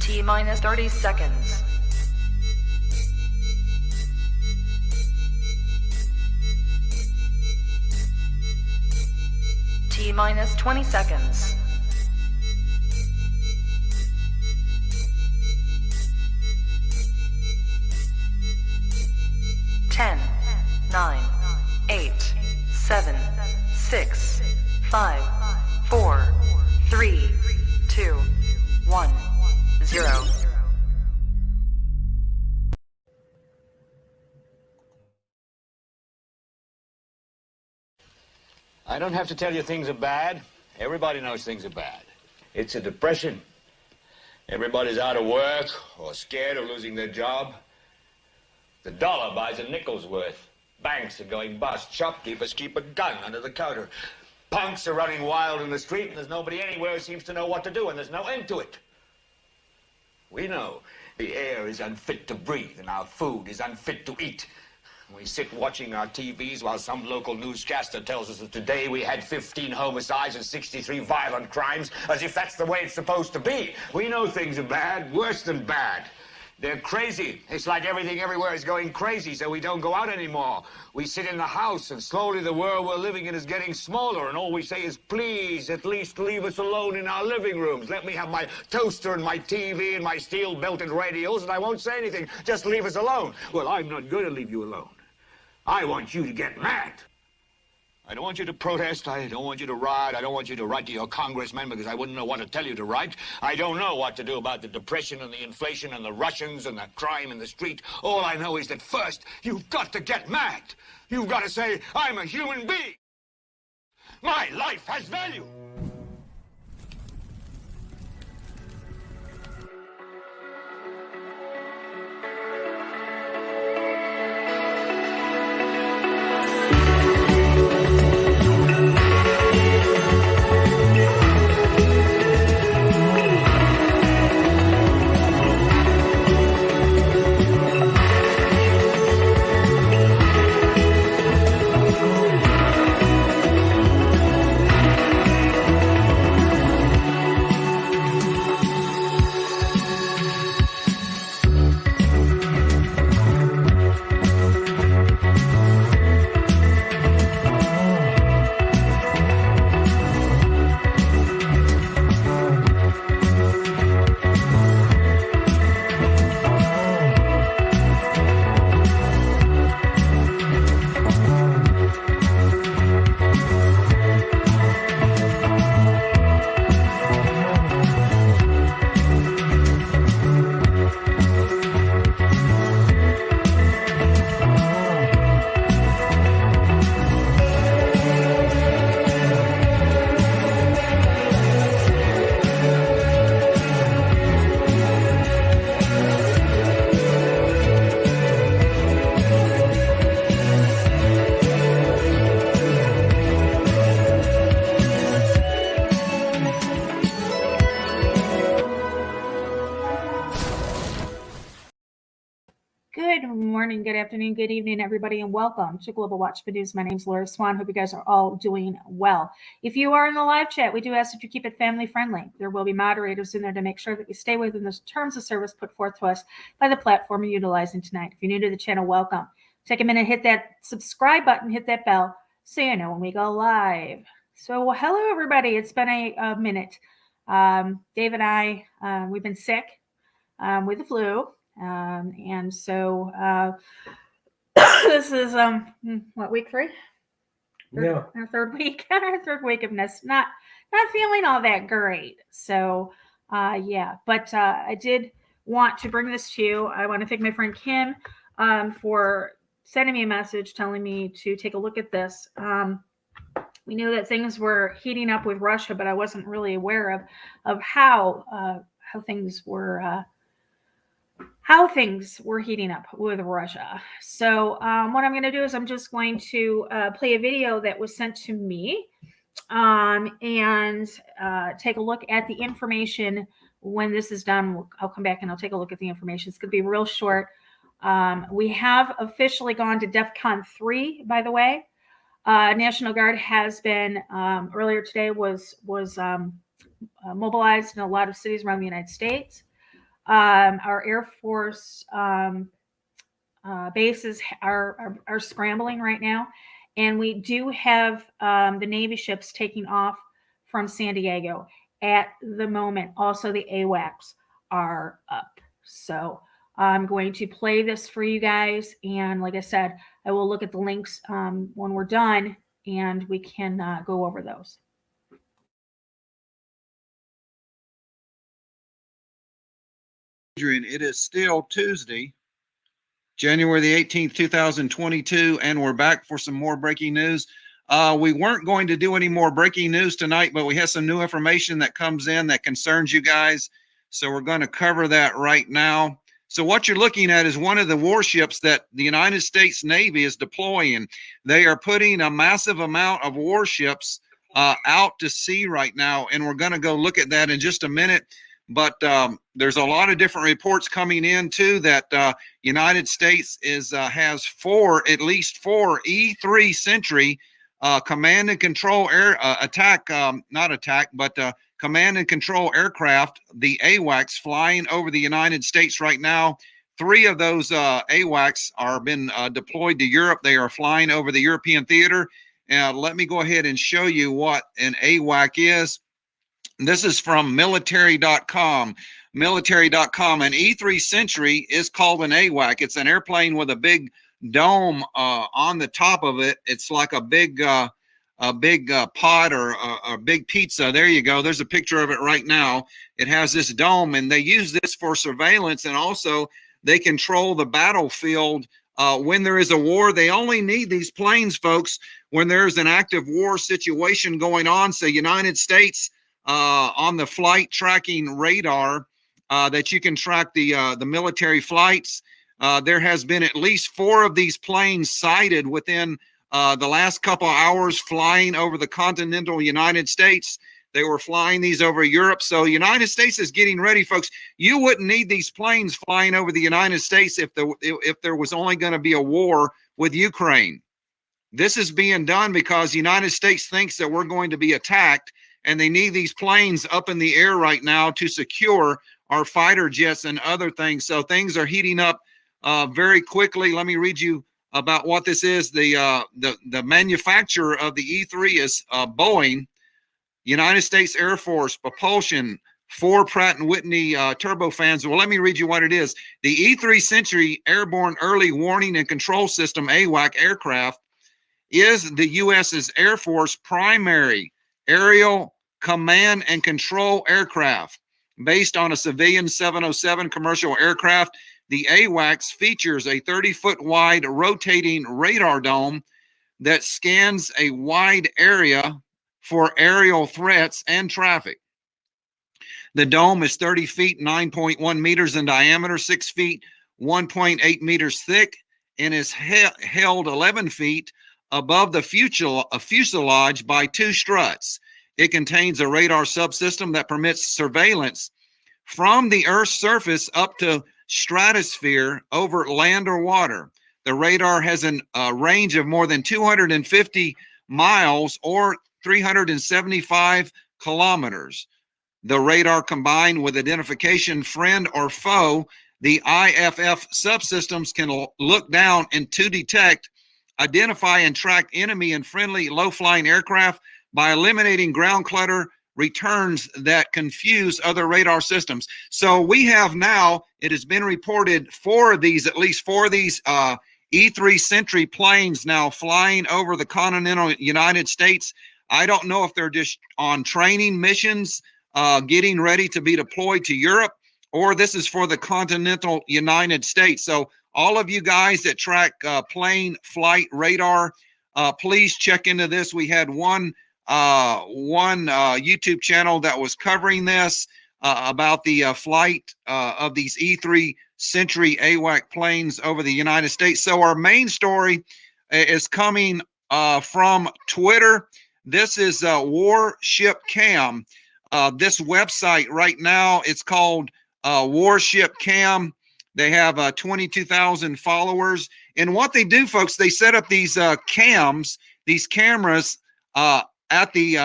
T-minus 30 seconds. T-minus 20 seconds. 10, 9, 8, 7, 6, 5, 4, 3, 2, 1, 0. I don't have to tell you things are bad. Everybody knows things are bad. It's a depression. Everybody's out of work or scared of losing their job. The dollar buys a nickel's worth. Banks are going bust. Shopkeepers keep a gun under the counter. Punks are running wild in the street, and there's nobody anywhere who seems to know what to do, and there's no end to it. We know the air is unfit to breathe, and our food is unfit to eat. We sit watching our TVs while some local newscaster tells us that today we had 15 homicides and 63 violent crimes, as if that's the way it's supposed to be. We know things are bad, worse than bad. They're crazy. It's like everything everywhere is going crazy, so we don't go out anymore. We sit in the house, and slowly the world we're living in is getting smaller, and all we say is, please, at least leave us alone in our living rooms. Let me have my toaster and my TV and my steel-belted radios, and I won't say anything. Just leave us alone. Well, I'm not going to leave you alone. I want you to get mad. I don't want you to protest. I don't want you to riot. I don't want you to write to your congressman because I wouldn't know what to tell you to write. I don't know what to do about the depression and the inflation and the Russians and the crime in the street. All I know is that first, you've got to get mad. You've got to say, I'm a human being. My life has value. Good afternoon, good evening, everybody, and welcome to Global Watch News. My name is Laura Swan. Hope you guys are all doing well. If you are in the live chat, we do ask that you keep it family friendly. There will be moderators in there to make sure that we stay within the terms of service put forth to us by the platform you're utilizing tonight. If you're new to the channel, welcome. Take a minute, hit that subscribe button, hit that bell so you know when we go live. So hello, everybody. It's been a minute. Dave and I, we've been sick with the flu. And so this is what, week 3? Yeah. Our third week of this. Not feeling all that great. So yeah, but I did want to bring this to you. I want to thank my friend Kim for sending me a message telling me to take a look at this. We knew that things were heating up with Russia, but I wasn't really aware of how things were heating up with Russia. So what I'm going to do is I'm just going to play a video that was sent to me and take a look at the information. When this is done, I'll come back and I'll take a look at the information. It's going to be real short. We have officially gone to DEFCON 3, by the way. National Guard has been, earlier today was mobilized in a lot of cities around the United States. Our Air Force bases are scrambling right now, and we do have the Navy ships taking off from San Diego at the moment. Also, the Awacs are up. So I'm going to play this for you guys, and like I said, I will look at the links when we're done, and we can go over those. It is still Tuesday, January the 18th, 2022, and we're back for some more breaking news. We weren't going to do any more breaking news tonight, but we have some new information that comes in that concerns you guys. So we're going to cover that right now. So what you're looking at is one of the warships that the United States Navy is deploying. They are putting a massive amount of warships out to sea right now, and we're going to go look at that in just a minute. But there's a lot of different reports coming in too that United States has at least four E-3 Sentry command and control command and control aircraft, the Awacs, flying over the United States right now. 3 of those Awacs are been deployed to Europe. They are flying over the European theater. Let me go ahead and show you what an Awac is. This is from military.com. Military.com. An E-3 Sentry is called an Awac. It's an airplane with a big dome on the top of it. It's like a big pot or a big pizza. There you go. There's a picture of it right now. It has this dome, and they use this for surveillance, and also they control the battlefield when there is a war. They only need these planes, folks, when there's an active war situation going on. So United States on the flight tracking radar that you can track the military flights. There has been at least 4 of these planes sighted within the last couple hours flying over the continental United States. They were flying these over Europe. So United States is getting ready, folks. You wouldn't need these planes flying over the United States if there was only going to be a war with Ukraine. This is being done because the United States thinks that we're going to be attacked, and they need these planes up in the air right now to secure our fighter jets and other things. So things are heating up very quickly. Let me read you about what this is. The manufacturer of the E-3 is Boeing. United States Air Force propulsion, 4 Pratt & Whitney turbofans. Well, let me read you what it is. The E-3 Sentry Airborne Early Warning and Control System, AWAC aircraft, is the U.S.'s Air Force primary aerial command and control aircraft. Based on a civilian 707 commercial aircraft, the AWACS features a 30-foot wide rotating radar dome that scans a wide area for aerial threats and traffic. The dome is 30 feet, 9.1 meters in diameter, 6 feet, 1.8 meters thick, and is held 11 feet above the fuselage by 2 struts. It contains a radar subsystem that permits surveillance from the Earth's surface up to stratosphere over land or water. The radar has a range of more than 250 miles or 375 kilometers. The radar, combined with identification friend or foe, the IFF subsystems can look down and to detect, identify, and track enemy and friendly low-flying aircraft by eliminating ground clutter returns that confuse other radar systems. So we have now, it has been reported, at least four of these E-3 Sentry planes now flying over the continental United States. I don't know if they're just on training missions, getting ready to be deployed to Europe, or this is for the continental United States. So all of you guys that track plane flight radar, please check into this. We had one YouTube channel that was covering this about the flight of these E-3 Sentry AWAC planes over the United States. So our main story is coming from Twitter. This is Warship Cam. This website right now, it's called Warship Cam. They have 22,000 followers. And what they do, folks, they set up these these cameras at the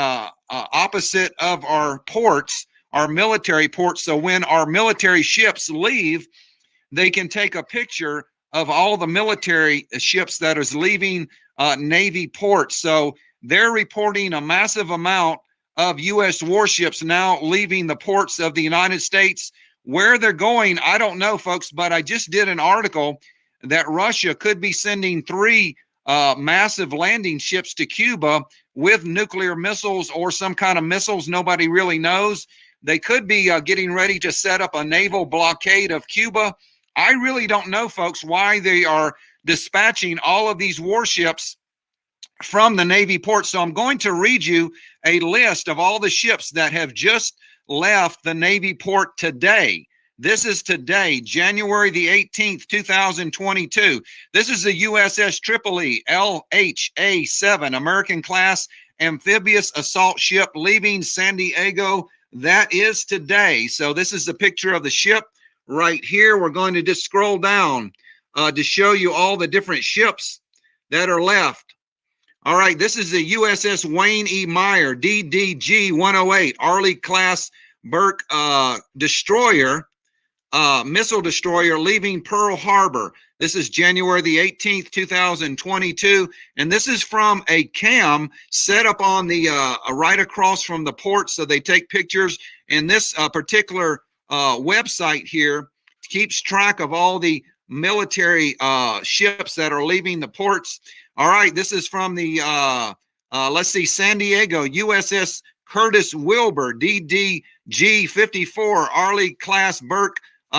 opposite of our ports, our military ports. So when our military ships leave, they can take a picture of all the military ships that is leaving Navy ports. So they're reporting a massive amount of U.S. warships now leaving the ports of the United States. Where they're going, I don't know, folks, but I just did an article that Russia could be sending 3 massive landing ships to Cuba with nuclear missiles or some kind of missiles. Nobody really knows. They could be getting ready to set up a naval blockade of Cuba. I really don't know, folks, why they are dispatching all of these warships from the Navy port. So I'm going to read you a list of all the ships that have just left the Navy port today. This is today, January the 18th, 2022. This is the USS Tripoli LHA-7, American class amphibious assault ship leaving San Diego. That is today. So this is the picture of the ship right here. We're going to just scroll down to show you all the different ships that are left. All right, this is the USS Wayne E. Meyer, DDG-108, Arleigh class Burke destroyer, missile destroyer leaving Pearl Harbor. This is January the 18th, 2022. And this is from a cam set up on the right across from the port. So they take pictures. And this particular website here keeps track of all the military ships that are leaving the ports. All right, this is from the, let's see, San Diego, USS Curtis Wilbur, DDG-54, Arleigh class Burke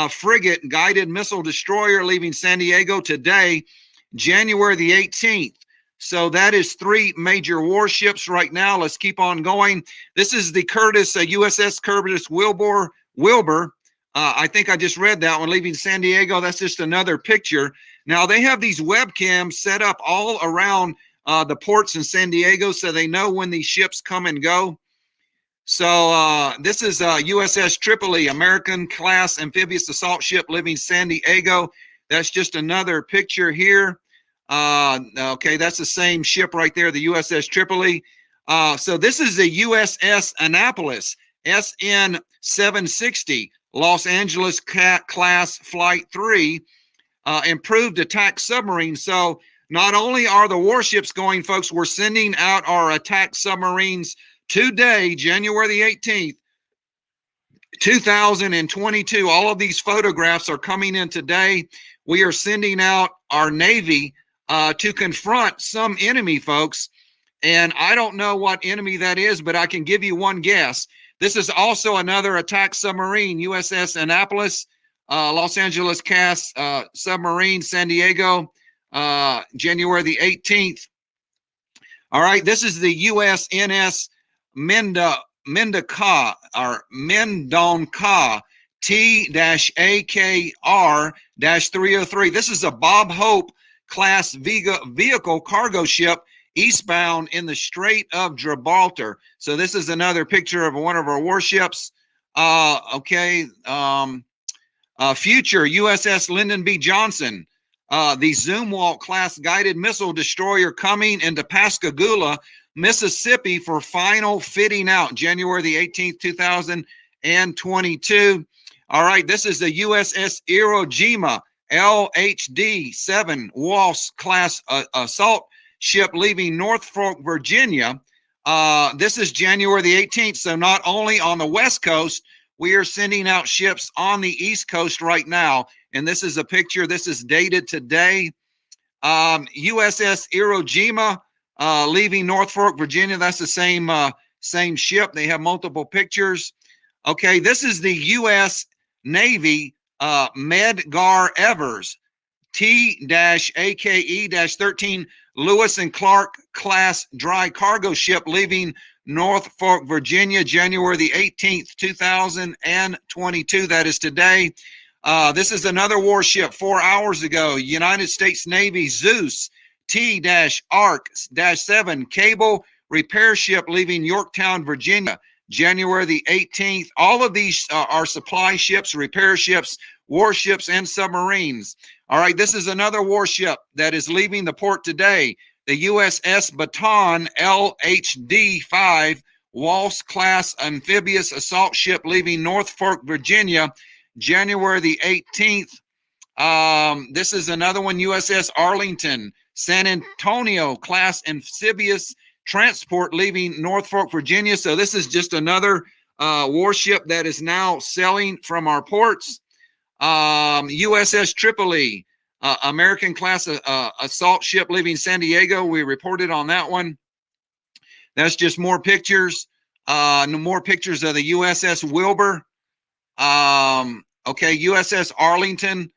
frigate guided missile destroyer leaving San Diego today, January the 18th. So that is 3 major warships right now. Let's keep on going. This is the Curtis, USS Curtis Wilbur. I think I just read that one, leaving San Diego. That's just another picture. Now, they have these webcams set up all around the ports in San Diego so they know when these ships come and go. So this is USS Tripoli, American class amphibious assault ship leaving San Diego. That's just another picture here. Okay, that's the same ship right there, the USS Tripoli. So this is the USS Annapolis, SN 760, Los Angeles class Flight 3, improved attack submarine. So not only are the warships going, folks, we're sending out our attack submarines today, January the 18th, 2022. All of these photographs are coming in today. We are sending out our Navy to confront some enemy, folks. And I don't know what enemy that is, but I can give you one guess. This is also another attack submarine, USS Annapolis, Los Angeles class submarine, San Diego, January the 18th. All right, this is the USNS Mendocca T-AKR-303. This is a Bob Hope class vehicle cargo ship eastbound in the Strait of Gibraltar. So this is another picture of one of our warships. Future USS Lyndon B. Johnson, the Zumwalt class guided missile destroyer coming into Pascagoula, Mississippi for final fitting out, January the 18th, 2022. All right, this is the USS Iwo Jima, LHD-7 Walsh class assault ship leaving Norfolk, Virginia. This is January the 18th. So not only on the West Coast, we are sending out ships on the East Coast right now. And this is a picture. This is dated today. USS Iwo Jima leaving Norfolk, Virginia. That's the same ship. They have multiple pictures. Okay, this is the U.S. Navy Medgar Evers T-AKE-13 Lewis and Clark class dry cargo ship leaving Norfolk, Virginia, January the 18th, 2022. That is today. This is another warship 4 hours ago. United States Navy Zeus T-ARC-7 cable repair ship leaving Yorktown, Virginia, January the 18th. All of these are supply ships, repair ships, warships, and submarines. All right, this is another warship that is leaving the port today. The USS Baton LHD-5 Walsh-class amphibious assault ship leaving Norfolk, Virginia, January the 18th. This is another one, USS Arlington, San Antonio class amphibious transport leaving Norfolk, Virginia. So this is just another warship that is now sailing from our ports. USS Tripoli, American class assault ship leaving San Diego. We reported on that one. That's just more pictures. More pictures of the USS Wilbur. Okay, USS Arlington,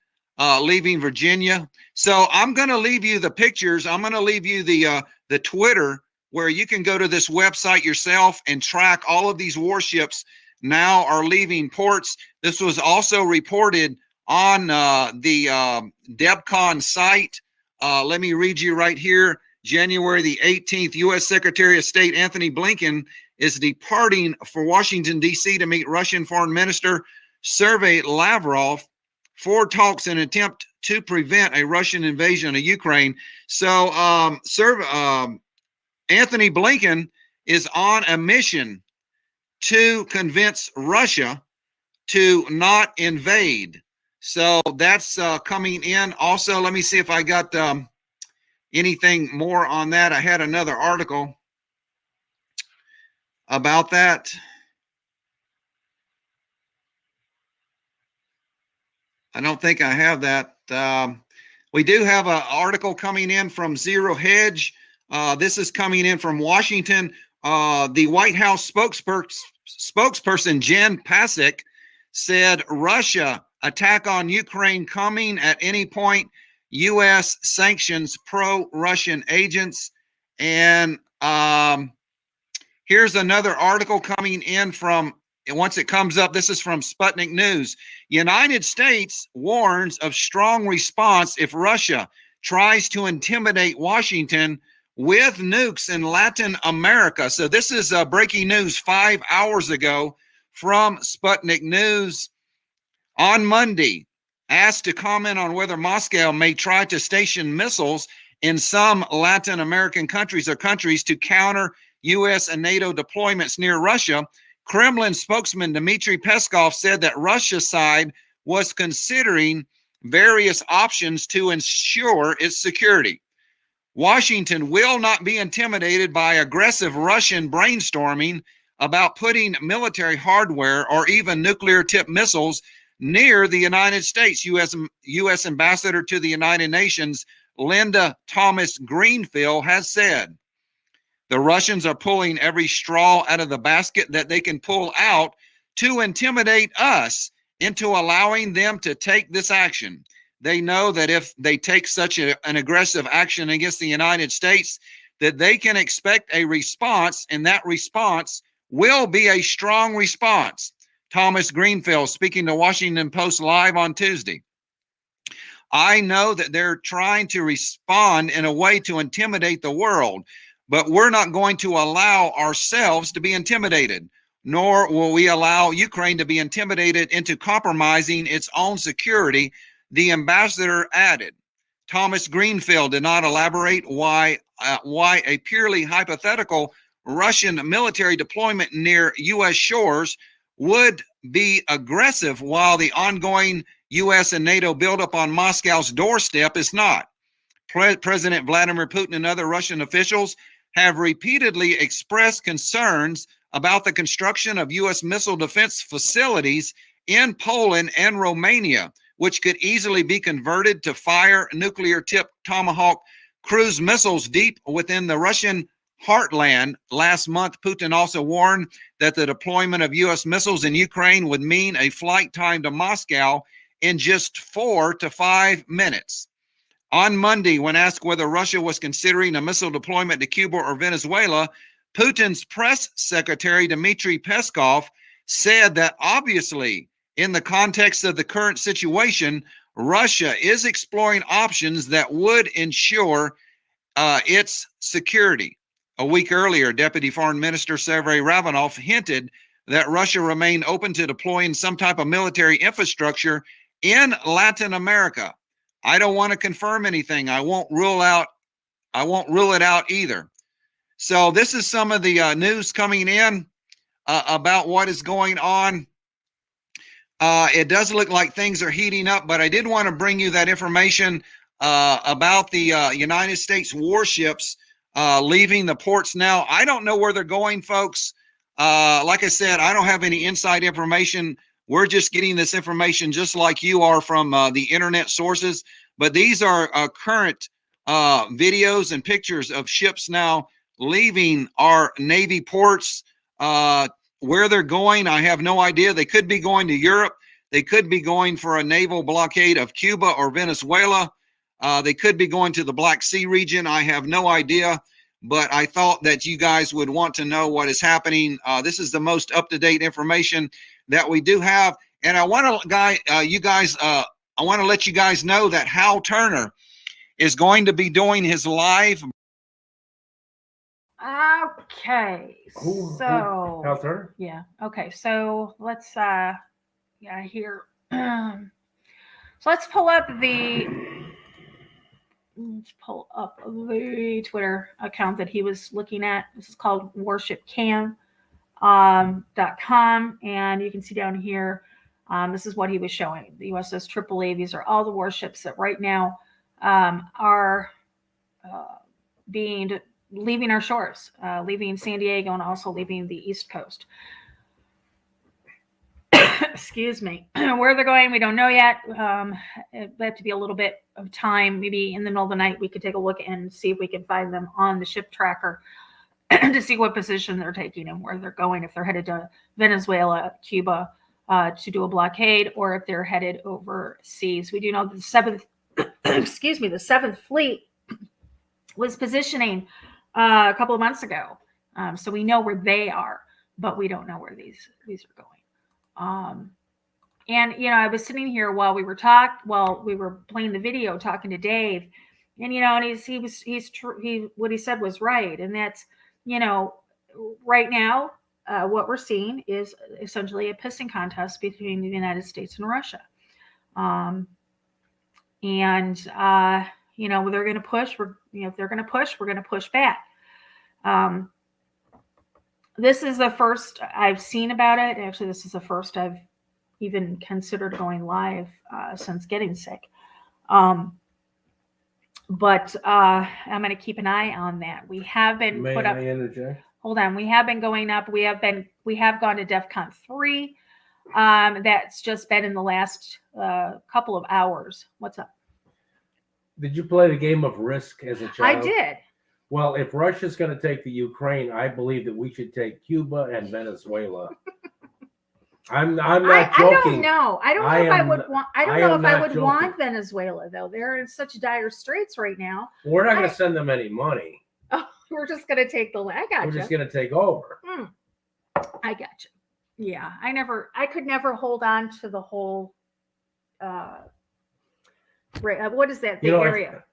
leaving Virginia. So I'm going to leave you the pictures. I'm going to leave you the Twitter where you can go to this website yourself and track all of these warships now are leaving ports. This was also reported on the DEBCON site. Let me read you right here. January the 18th, U.S. Secretary of State Anthony Blinken is departing for Washington, D.C. to meet Russian Foreign Minister Sergei Lavrov for talks in an attempt to prevent a Russian invasion of Ukraine. So Anthony Blinken is on a mission to convince Russia to not invade. So that's coming in. Also, let me see if I got anything more on that. I had another article about that. I don't think I have that. We do have an article coming in from Zero Hedge. This is coming in from Washington. The White House spokesperson Jen Psaki said Russia attack on Ukraine coming at any point. U.S. sanctions pro-Russian agents. And here's another article coming in from, once it comes up, this is from Sputnik News. United States warns of strong response if Russia tries to intimidate Washington with nukes in Latin America. So this is breaking news 5 hours ago from Sputnik News. On Monday, asked to comment on whether Moscow may try to station missiles in some Latin American countries or countries to counter U.S. and NATO deployments near Russia, Kremlin spokesman Dmitry Peskov said that Russia's side was considering various options to ensure its security. Washington will not be intimidated by aggressive Russian brainstorming about putting military hardware or even nuclear-tipped missiles near the United States. U.S. Ambassador to the United Nations, Linda Thomas-Greenfield, has said. The Russians are pulling every straw out of the basket that they can pull out to intimidate us into allowing them to take this action. They know that if they take such an aggressive action against the United States, that they can expect a response, and that response will be a strong response. Thomas Greenfield speaking to Washington Post Live on Tuesday. I know that they're trying to respond in a way to intimidate the world, but we're not going to allow ourselves to be intimidated, nor will we allow Ukraine to be intimidated into compromising its own security, the ambassador added. Thomas Greenfield did not elaborate why a purely hypothetical Russian military deployment near U.S. shores would be aggressive while the ongoing U.S. and NATO buildup on Moscow's doorstep is not. President Vladimir Putin and other Russian officials have repeatedly expressed concerns about the construction of U.S. missile defense facilities in Poland and Romania, which could easily be converted to fire nuclear-tipped Tomahawk cruise missiles deep within the Russian heartland. Last month, Putin also warned that the deployment of U.S. missiles in Ukraine would mean a flight time to Moscow in just 4 to 5 minutes. On Monday, when asked whether Russia was considering a missile deployment to Cuba or Venezuela, Putin's press secretary, Dmitry Peskov, said that obviously, in the context of the current situation, Russia is exploring options that would ensure its security. A week earlier, Deputy Foreign Minister Sergei Lavrov hinted that Russia remained open to deploying some type of military infrastructure in Latin America. I don't want to confirm anything. I won't rule it out either. So this is some of the news coming in about what is going on. It does look like things are heating up, but I did want to bring you that information about the United States warships leaving the ports now. I don't know where they're going, folks. Like I said, I don't have any inside information. We're just getting this information just like you are from the internet sources. But these are current videos and pictures of ships now leaving our Navy ports. Where they're going, I have no idea. They could be going to Europe. They could be going for a naval blockade of Cuba or Venezuela. They could be going to the Black Sea region. I have no idea, but I thought that you guys would want to know what is happening. This is the most up-to-date information that we do have. And I want to, I want to let you guys know that Hal Turner is going to be doing his live. Okay, so Hal Turner? yeah, okay, so let's here. So let's pull up the Twitter account that he was looking at. This is called warshipcam.com, and you can see down here, this is what he was showing. The USS AAA. These are all the warships that right now are leaving our shores, leaving San Diego, and also leaving the East Coast. Excuse me. Where they're going, we don't know yet. It have to be a little bit of time. Maybe in the middle of the night, we could take a look and see if we can find them on the ship tracker to see what position they're taking and where they're going. If they're headed to Venezuela, Cuba, to do a blockade, or if they're headed overseas. We do know that the seventh, the Seventh Fleet was positioning a couple of months ago. So we know where they are, but we don't know where these are going. And I was sitting here while we were playing the video, talking to Dave, and and what he said was right, and that's right now what we're seeing is essentially a pissing contest between the United States and Russia, and they're going to push. If they're going to push, we're going to push back. This is the first I've seen about it. Actually, this is the first I've even considered going live since getting sick. But I'm going to keep an eye on that. We have been May put up. I interject? Hold on. We have been going up. We have gone to DEFCON 3. That's just been in the last couple of hours. What's up? Did you play the game of Risk as a child? I did. Well, if Russia's going to take the Ukraine, I believe that we should take Cuba and Venezuela. I'm not joking. I don't know. I don't know if I would want. I don't know if I would joking. want Venezuela though. They're in such dire straits right now. We're not going to send them any money. Oh, we're just going to take the. I got you. We're just going to take over. I got you. Yeah, I could never hold on to the whole. What is that? The area.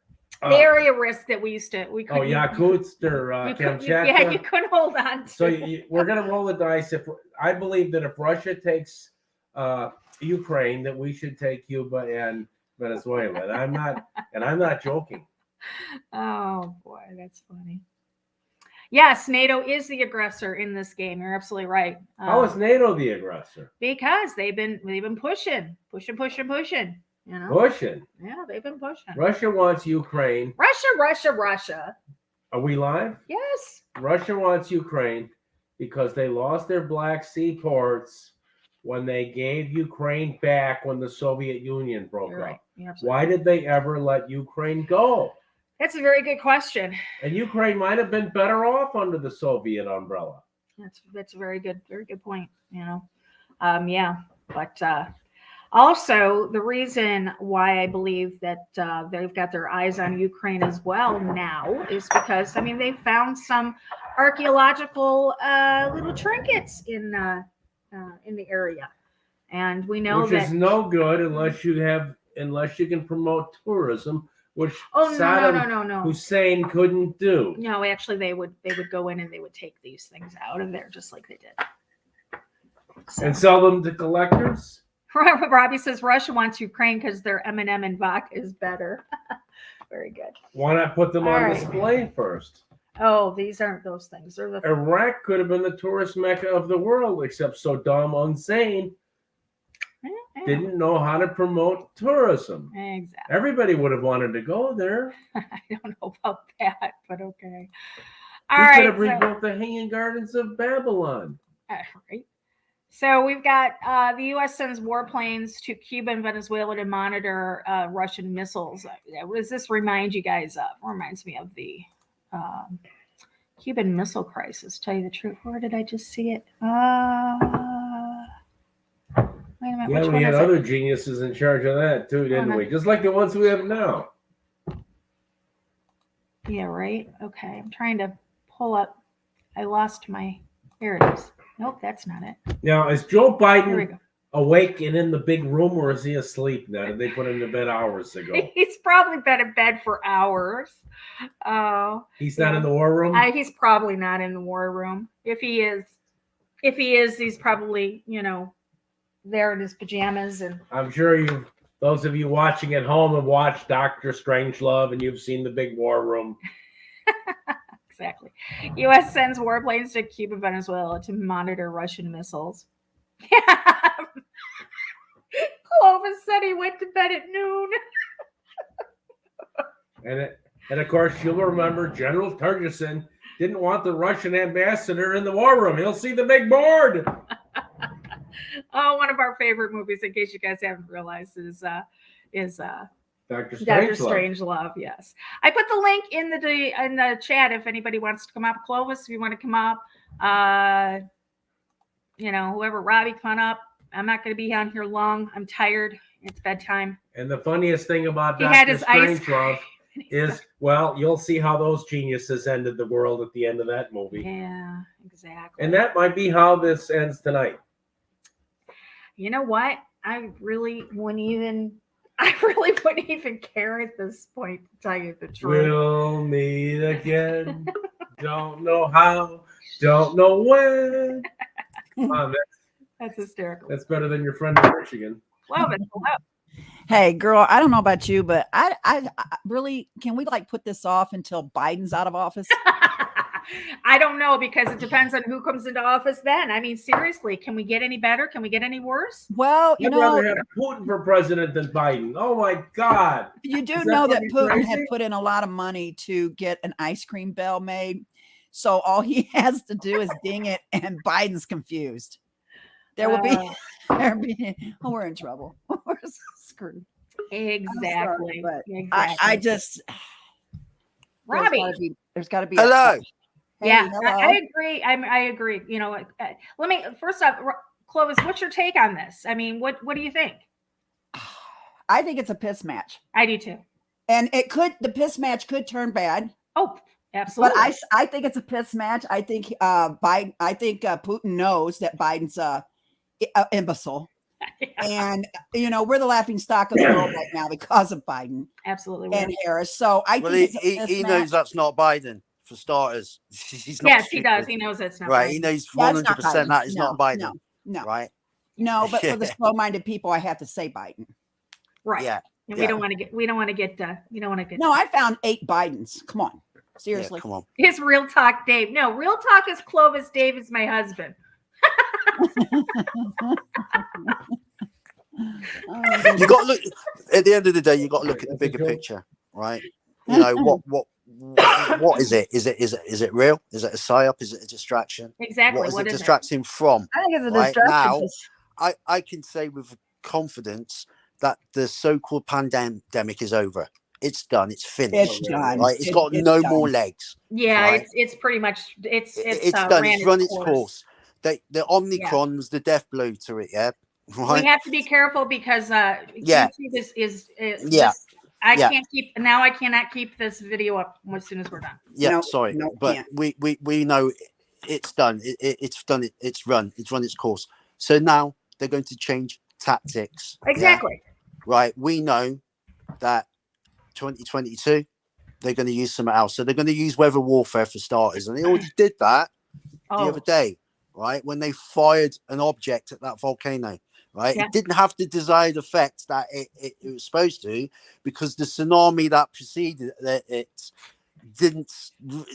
The area risk that we couldn't. Oh, Yakutsk or Kamchatka. You couldn't hold on to. So we're going to roll the dice. I believe that if Russia takes Ukraine, that we should take Cuba and Venezuela. And I'm not joking. Oh boy, that's funny. Yes, NATO is the aggressor in this game. You're absolutely right. How is NATO the aggressor? Because they've been pushing. Pushing. Yeah, they've been pushing. Russia wants Ukraine. Russia. Are we live? Yes. Russia wants Ukraine because they lost their Black Sea ports when they gave Ukraine back when the Soviet Union broke up. Right. Why did they ever let Ukraine go? That's a very good question. And Ukraine might have been better off under the Soviet umbrella. That's a very good point. Yeah, but also the reason why I believe that they've got their eyes on Ukraine as well now is because they found some archaeological little trinkets in the area, and we know which is no good unless you can promote tourism. Which Saddam Hussein couldn't do. No, actually, they would go in and they would take these things out of there just like they did. And sell them to collectors? Robbie says Russia wants Ukraine because their M&M and vodka is better. Very good. Why not put them on display first? Oh, these aren't those things. They're the Iraq could have been the tourist mecca of the world, except Saddam Hussein didn't know how to promote tourism. Exactly. Everybody would have wanted to go there. I don't know about that, but okay. We All right. could have rebuilt the Hanging Gardens of Babylon. All right. So we've got the U.S. sends warplanes to Cuba and Venezuela to monitor Russian missiles. What does this remind you guys of? Reminds me of the Cuban Missile Crisis. Tell you the truth, where did I just see it? Wait a minute. Yeah, we had other geniuses in charge of that too, didn't we? Just like the ones we have now. Yeah, right. Okay, I'm trying to pull up. I lost my. Here it is. Nope, that's not it. Now, is Joe Here we Biden go. awake and in the big room, or is he asleep now? Did they put him to bed hours ago? He's probably been in bed for hours. He's not in the war room? He's probably not in the war room. If he is, he's probably, there in his pajamas. And I'm sure those of you watching at home have watched Dr. Strangelove and you've seen the big war room. Exactly. U.S. sends warplanes to Cuba, Venezuela to monitor Russian missiles. Clovis said he went to bed at noon. And of course, you'll remember General Turgeson didn't want the Russian ambassador in the war room. He'll see the big board. Oh, one of our favorite movies, in case you guys haven't realized, is Dr. Strangelove. Yes, I put the link in the chat if anybody wants to come up. Clovis, if you want to come up, whoever, Robbie, come on up. I'm not going to be on here long. I'm tired. It's bedtime. And the funniest thing about Dr. Strangelove is, well, you'll see how those geniuses ended the world at the end of that movie. Yeah, exactly. And that might be how this ends tonight. You know what? I really wouldn't even care at this point, to tell you the truth. We'll meet again. Don't know how, don't know when. That's hysterical. That's better than your friend in Michigan. Love it. Hello. Hey, girl, I don't know about you, but I really, can we put this off until Biden's out of office? I don't know, because it depends on who comes into office then. I mean, seriously, can we get any better? Can we get any worse? Well, I'd rather have Putin for president than Biden. Oh my God. You do know that Putin had put in a lot of money to get an ice cream bell made. So all he has to do is ding it, and Biden's confused. There will be, we're in trouble. We're screwed. Exactly. Sorry, but exactly. I just, Robbie. There's got to be. Hello. Hey, Yeah, hello. I agree. I agree. Let me first off, Clovis, what's your take on this? I mean, what do you think? I think it's a piss match, I do too. and the piss match could turn bad. Oh, absolutely. But I think it's a piss match. I think Biden. I think Putin knows that Biden's imbecile, and we're the laughing stock of the world right now because of Biden Absolutely. and Harris. So I think it's a piss he match. knows that's not Biden for starters. He's not Yes, he stupid. does. He knows that's not Right. Biden. He knows Yeah, it's 100% that is No, not Biden. No, Right. no. But for the slow-minded people, I have to say Biden. Right. Yeah. And we don't want to get. No, I found 8 Bidens. Come on, Yeah, seriously. come on. His Real Talk Dave. No, Real Talk is Clovis. Dave is my husband. You got to look at the end of the day. You got to look at the bigger picture, right? What is it? Is it real? Is it a psyop? Is it a distraction? Exactly. What is What it is distracting from? I think it's a Right distraction. now, I can say with confidence that the so-called pandemic is over. It's done. It's finished. It's done. Right? It's got no more legs. Yeah, Right. it's pretty much it's done. It's run its course. The Omicron was the death blow to it. Yeah. Right. We have to be careful because Yeah. YouTube is Yeah. I cannot keep this video up as soon as we're done. Yeah, No, sorry, no, but can't. we know it's done. It's done. It's run its course. So now they're going to change tactics. yeah? Exactly. Right. We know that 2022 they're going to use something else. So they're going to use weather warfare for starters, and they already did that the other day, right? When they fired an object at that volcano. Right, Yeah. It didn't have the desired effect that it was supposed to, because the tsunami that preceded it didn't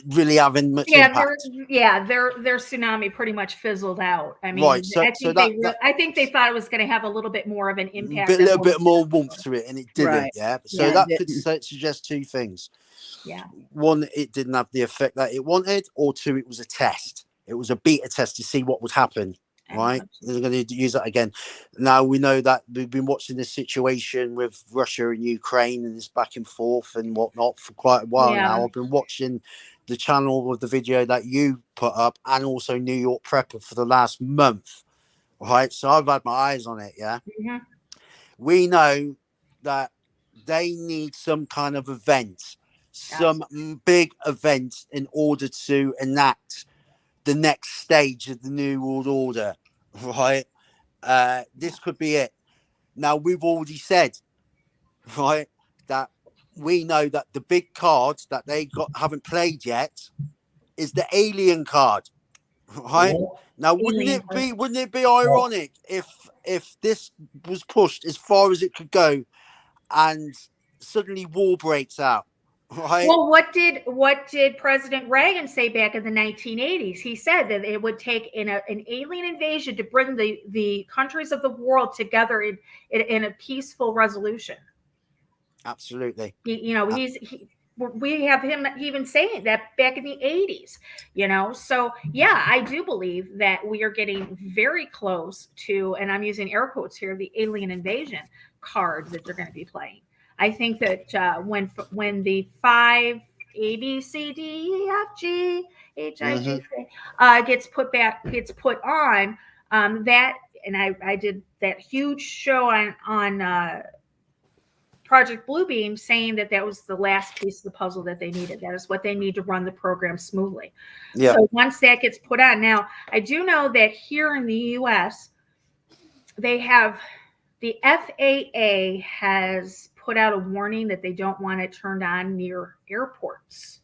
really have any much impact. Their tsunami pretty much fizzled out. I mean, Right, so- I think so they that- I think they thought it was going to have a little bit more of an impact, a little bit more warmth to it, and it didn't. Right. Yeah, so Yeah, that it could didn't. suggest two things. Yeah. One, it didn't have the effect that it wanted, or two, it was a test. It was a beta test to see what would happen. Right, they're going to use that again. Now we know that we've been watching this situation with Russia and Ukraine and this back and forth and whatnot for quite a while now. I've been watching the channel with the video that you put up, and also New York Prepper for the last month. Right, so I've had my eyes on it. Yeah, we know that they need some kind of event, some big event, in order to enact the next stage of the New World Order. Right, this could be it. Now we've already said, right, that we know that the big card that they haven't played yet is the alien card. Right, now wouldn't it be ironic if this was pushed as far as it could go, and suddenly war breaks out? Right. Well, what did President Reagan say back in the 1980s? He said that it would take an alien invasion to bring the countries of the world together in a peaceful resolution. Absolutely. We have him even saying that back in the 80s, so yeah, I do believe that we are getting very close to, and I'm using air quotes here, the alien invasion card that they're going to be playing. I think that when the 5 A B C D E F G H I J K gets put on that, and I did that huge show on Project Bluebeam, saying that was the last piece of the puzzle that they needed. That is what they need to run the program smoothly. Yeah. So once that gets put on, now I do know that here in the U.S. they have, the FAA has put out a warning that they don't want it turned on near airports.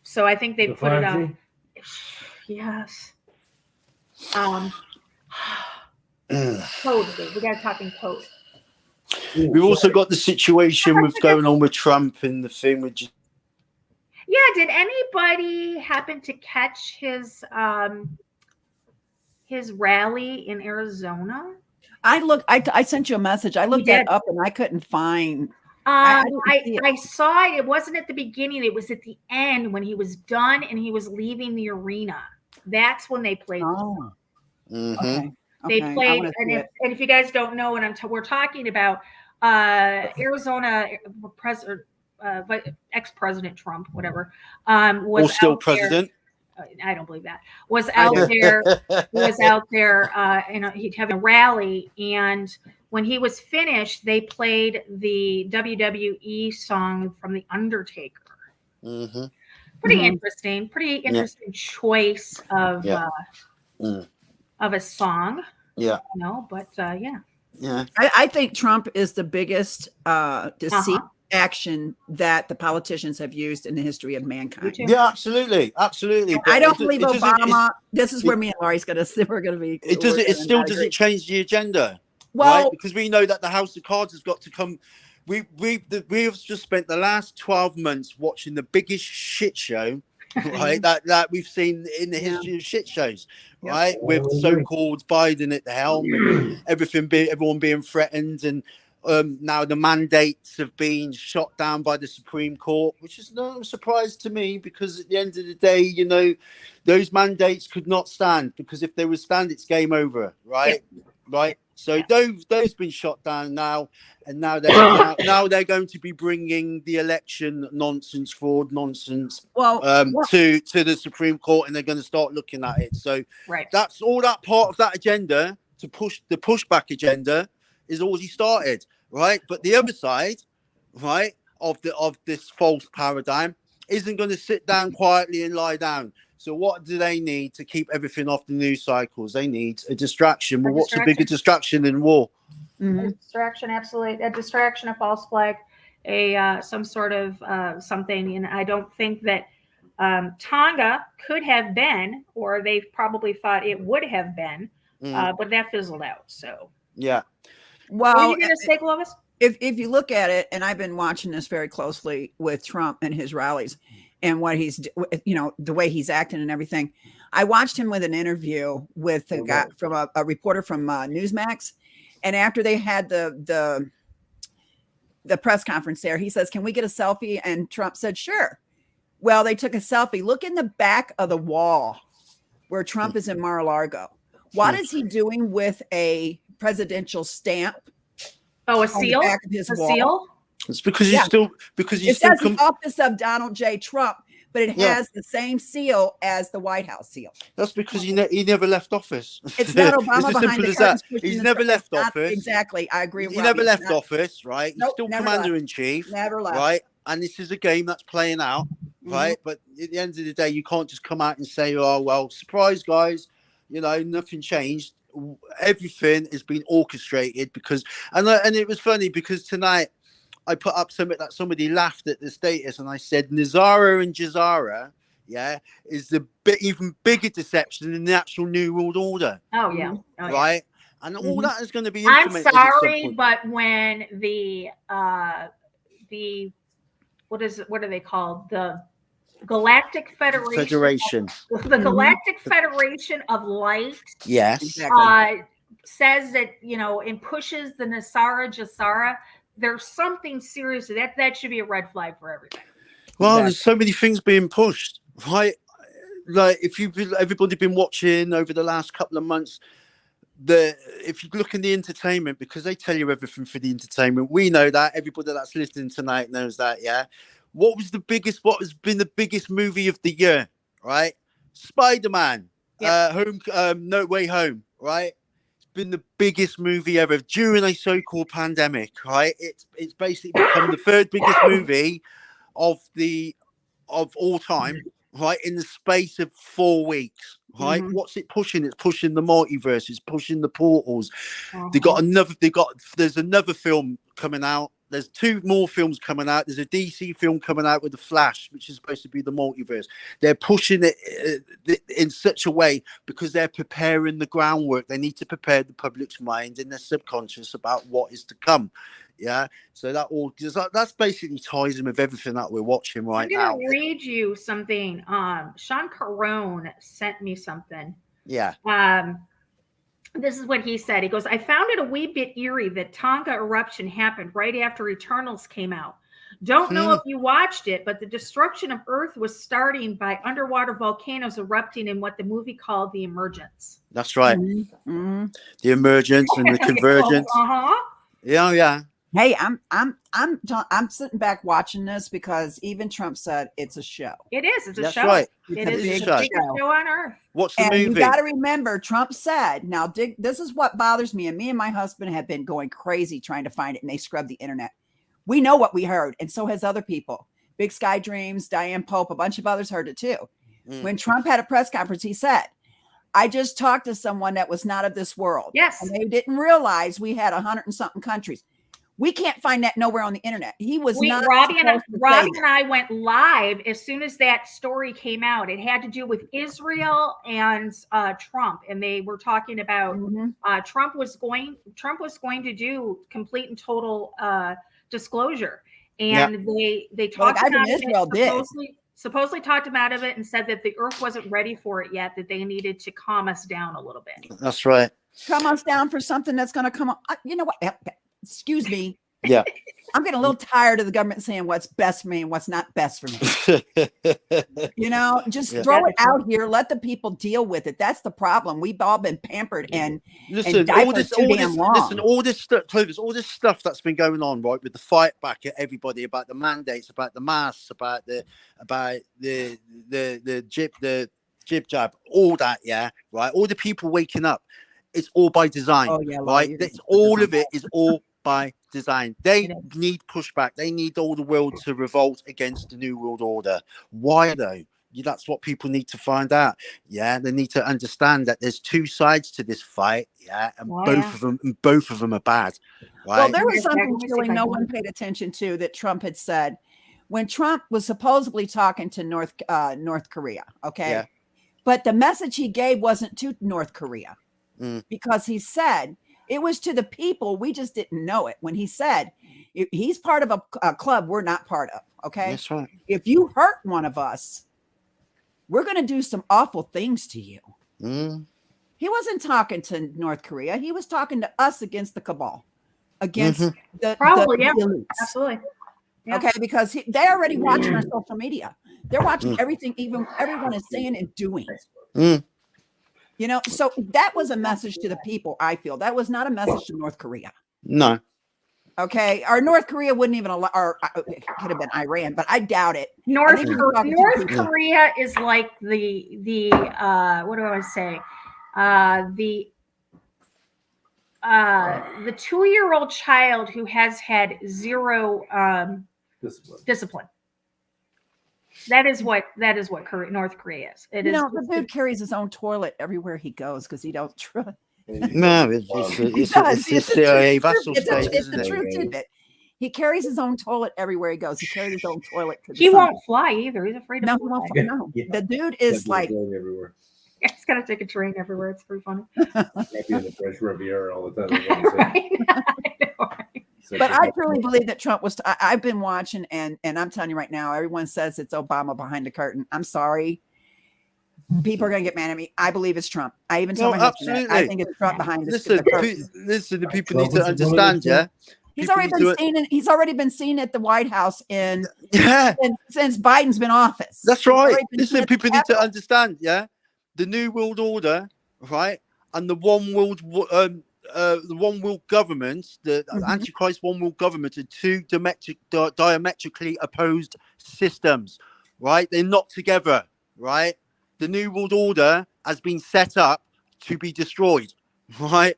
So I think they put it up. Yes. Code. We got to talk in code. We've also got the situation with going on with Trump and the thing with. Yeah. Did anybody happen to catch his rally in Arizona? I sent you a message. I looked that up and I couldn't find. I saw it. It wasn't at the beginning. It was at the end when he was done and he was leaving the arena. That's when they played. Oh. Okay. They played, and if you guys don't know what we're talking about, Arizona ex-president Trump, whatever, was still president. I don't believe that. Was out there, and he'd have a rally, and when he was finished, they played the WWE song from The Undertaker. Pretty interesting choice of a song. Yeah. Yeah. I think Trump is the biggest deceit action that the politicians have used in the history of mankind. Yeah, absolutely. I don't believe Obama. This is where me and Laurie's we're gonna be. It still doesn't change the agenda. Well, right? Because we know that the House of Cards has got to come. We've just spent the last 12 months watching the biggest shit show, right? that we've seen in the history of shit shows, right? With so-called Biden at the helm and everyone being threatened, and now the mandates have been shot down by the Supreme Court, which is no surprise to me, because at the end of the day, those mandates could not stand, because if they would stand, it's game over, right? Right. So those been shot down now, and now they're going to be bringing the election fraud nonsense to the Supreme Court, and they're going to start looking at it. So that's all that part of that agenda to push the pushback agenda is already started, right? But the other side, right, of this false paradigm isn't going to sit down quietly and lie down. So what do they need to keep everything off the news cycles? They need a distraction. Well, what's a bigger distraction than war? A distraction, absolutely. A distraction, a false flag, some sort of something. And I don't think that Tonga could have been, or they probably thought it would have been, but that fizzled out. So yeah. Well, what are you going to say, Clovis? If you look at it, and I've been watching this very closely with Trump and his rallies, and what he's, the way he's acting and everything. I watched him with an interview with a guy from a reporter from Newsmax. And after they had the press conference there, he says, "Can we get a selfie?" And Trump said, "Sure." Well, they took a selfie. Look in the back of the wall where Trump is in Mar-a-Lago. What is he doing with a presidential stamp? Oh, a seal? Back of his wall? Seal? It's because Yeah. you It still says the office of Donald J. Trump, but it has the same seal as the White House seal. That's because he never left office. It's not It's Obama as behind simple the as curtains that. pushing He's the never Trump. left It's not- office. Exactly. I agree with He Robbie. never It's left not- office, right? He's Nope, still never commander left. in chief, Never left. right? And this is a game that's playing out, right? But at the end of the day, you can't just come out and say, "Oh, well, surprise, guys, nothing changed." Everything has been orchestrated because, and it was funny because tonight I put up something that somebody laughed at the status, and I said Nazara and Jazara, is the even bigger deception than the actual New World Order, Oh, yeah. Oh, yeah. right? And all that is going to be I'm implemented. at some sorry, point. but when the what are they called? The Galactic Federation. The Galactic Federation of Light. Yes. Exactly. Says that, and pushes the Nasara Jasara. There's something serious that should be a red flag for everybody. Well, there's so many things being pushed, right? Like everybody been watching over the last couple of months, if you look in the entertainment, because they tell you everything for the entertainment, we know that. Everybody that's listening tonight knows that. Yeah. What has been the biggest movie of the year? Right, Spider-Man, No Way Home. Right, it's been the biggest movie ever during a so-called pandemic. Right, it's basically become the third biggest movie of all time. Right, in the space of 4 weeks. Right, what's it pushing? It's pushing the multiverse. It's pushing the portals. There's another film coming out. There's 2 more films coming out. There's a DC film coming out with the Flash, which is supposed to be the multiverse. They're pushing it in such a way because they're preparing the groundwork. They need to prepare the public's mind and their subconscious about what is to come. Yeah, so that's basically ties in with everything that we're watching right now. I'm gonna read you something. Sean Carone sent me something. Yeah. This is what he said. He goes, "I found it a wee bit eerie that Tonga eruption happened right after Eternals came out. Don't know if you watched it, but the destruction of Earth was starting by underwater volcanoes erupting in what the movie called the emergence." That's right. The emergence and the convergence. Yeah. Hey, I'm sitting back watching this because even Trump said it's a show. It is. It's a That's show. right. It is the biggest show on Earth. What's the And movie? you got to remember, Trump said, now, this is what bothers me. And me and my husband have been going crazy trying to find it, and they scrubbed the internet. We know what we heard, and so has other people. Big Sky Dreams, Diane Pope, a bunch of others heard it too. When Trump had a press conference, he said, "I just talked to someone that was not of this world." Yes. And they didn't realize we had 100 and something countries. We can't find that nowhere on the internet. He was not. Robbie and I went live as soon as that story came out. It had to do with Israel and Trump, and they were talking about Trump was going to do complete and total disclosure, and they talked about it. Supposedly talked him out of it and said that the Earth wasn't ready for it yet. That they needed to calm us down a little bit. That's right. Calm us down for something that's going to come up. You know what? Excuse me. Yeah. I'm getting a little tired of the government saying what's best for me and what's not best for me. Just throw it out here. Let the people deal with it. That's the problem. We've all been pampered and all this stuff that's been going on, right, with the fight back at everybody about the mandates, about the masks, about the jib jab, all that, right. All the people waking up. It's all by design, right? All of it is all by design. They need pushback. They need all the world to revolt against the New World Order. Why though? That's what people need to find out. Yeah, they need to understand that there's 2 sides to this fight. Yeah, and both of them are bad. Right? Well, there was something really no one paid attention to that Trump had said when Trump was supposedly talking to North Korea. Okay, but the message he gave wasn't to North Korea. Because he said, It was to the people. We just didn't know it. When he said he's part of a club we're not part of. Okay. That's right. If you hurt one of us, we're going to do some awful things to you. He wasn't talking to North Korea. He was talking to us against the cabal, against the elites. Absolutely. Yeah. Okay, because they're already watching our social media. They're watching everything, even everyone is saying and doing. You know, so that was a message to the people. I feel that was not a message to North Korea. No. Okay, or North Korea wouldn't even allow, or it could have been Iran, but I doubt it. North Korea is like the what do I want to say? The 2-year-old child who has had zero discipline. That is what North Korea is. The dude carries his own toilet everywhere he goes because he don't trust. No, it's the CIA vassal state, it's the truth, isn't it? He carries his own toilet everywhere he goes. He carries his own toilet. He won't fly either. He's afraid to fly. No. The dude is like everywhere. He's got to take a train everywhere. It's pretty funny. Might be in the French Riviera all the time. But I truly believe that Trump was. I've been watching, and I'm telling you right now, everyone says it's Obama behind the curtain. I'm sorry. People are going to get mad at me. I believe it's Trump. I even tell my husband that. I think it's Trump behind the curtain. Listen, the people need to understand, yeah? He's already been seen at the White House since Biden's been in office. That's right. Listen, people need to understand, yeah? The New World Order, right? And the one world government, the Antichrist one world government, are two diametrically opposed systems, right? They're not together, right? The New World Order has been set up to be destroyed, right?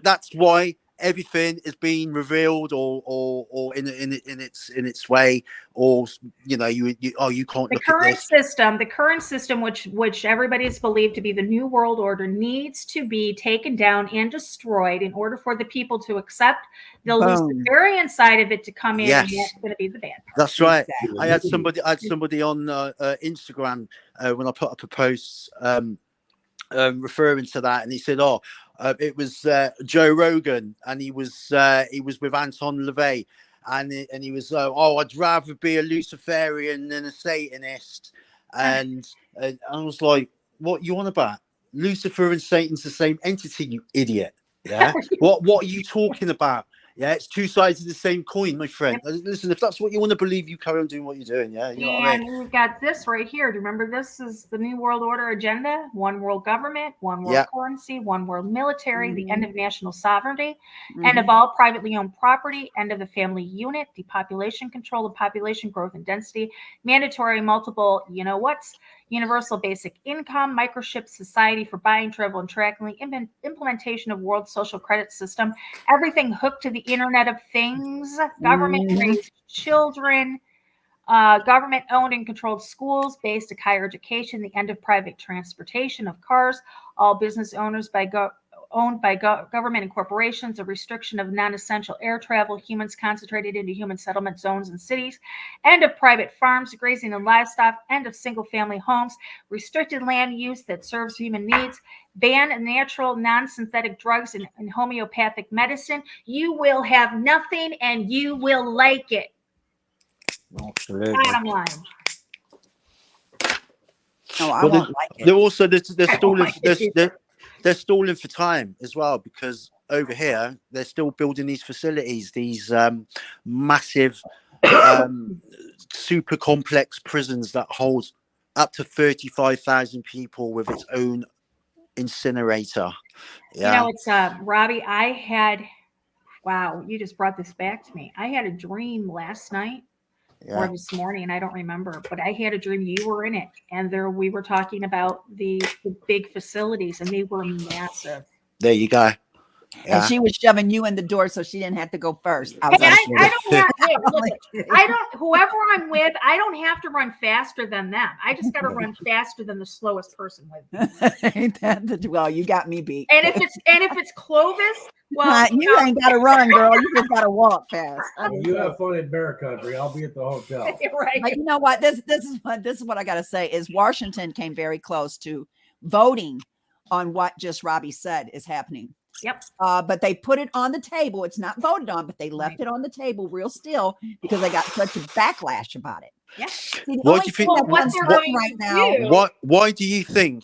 That's why everything is being revealed or in its way, or you can't the current system which everybody's believed to be the New World Order needs to be taken down and destroyed in order for the people to accept the Luciferian side of it to come in. Yes. And that's going to be the bad part. That's right. Exactly. I had somebody on Instagram when I put up a post referring to that, and he said, it was Joe Rogan, and he was with Anton LaVey, and he was I'd rather be a Luciferian than a Satanist, and I was like, what you on about? Lucifer and Satan's the same entity, you idiot. Yeah. What are you talking about? Yeah, it's two sides of the same coin, my friend. Listen, if that's what you want to believe, you carry on doing what you're doing. Yeah, you know what I mean? We've got this right here. Do you remember this is the New World Order agenda? One world government, one world currency, one world military, the end of national sovereignty, end of all privately owned property, end of the family unit, depopulation control of population growth and density, mandatory multiple, universal basic income, microchip society for buying, travel, and tracking, implementation of world social credit system, everything hooked to the Internet of Things, government-raised children, government-owned and controlled schools, basic higher education, the end of private transportation of cars, all business owners owned by government and corporations, a restriction of non-essential air travel, humans concentrated into human settlement zones and cities, end of private farms, grazing and livestock, end of single-family homes, restricted land use that serves human needs, ban natural non-synthetic drugs and homeopathic medicine. You will have nothing and you will like it. Absolutely. Bottom line. I won't like it. They're also they're stalling for time as well, because over here they're still building these facilities, these massive super complex prisons that hold up to 35,000 people with its own incinerator. Yeah. It's Robbie, you just brought this back to me. I had a dream last night or this morning, and I don't remember, but I had a dream you were in it, and we were talking about the big facilities, and they were massive. There you go. Yeah. And she was shoving you in the door so she didn't have to go first. Whoever I'm with, I don't have to run faster than them. I just got to run faster than the slowest person with me. Well, you got me beat. And if it's Clovis, well, you ain't got to run, girl. You just got to walk fast. You have fun in bear country. I'll be at the hotel. Right. But you know what? This is what I got to say is Washington came very close to voting on what just Robbie said is happening. Yep. But they put it on the table. It's not voted on, but they left it on the table real still because they got such a backlash about it. Yeah. See, the Why only do you thing think? that's what they're uncertain going right to now. do- Why do you think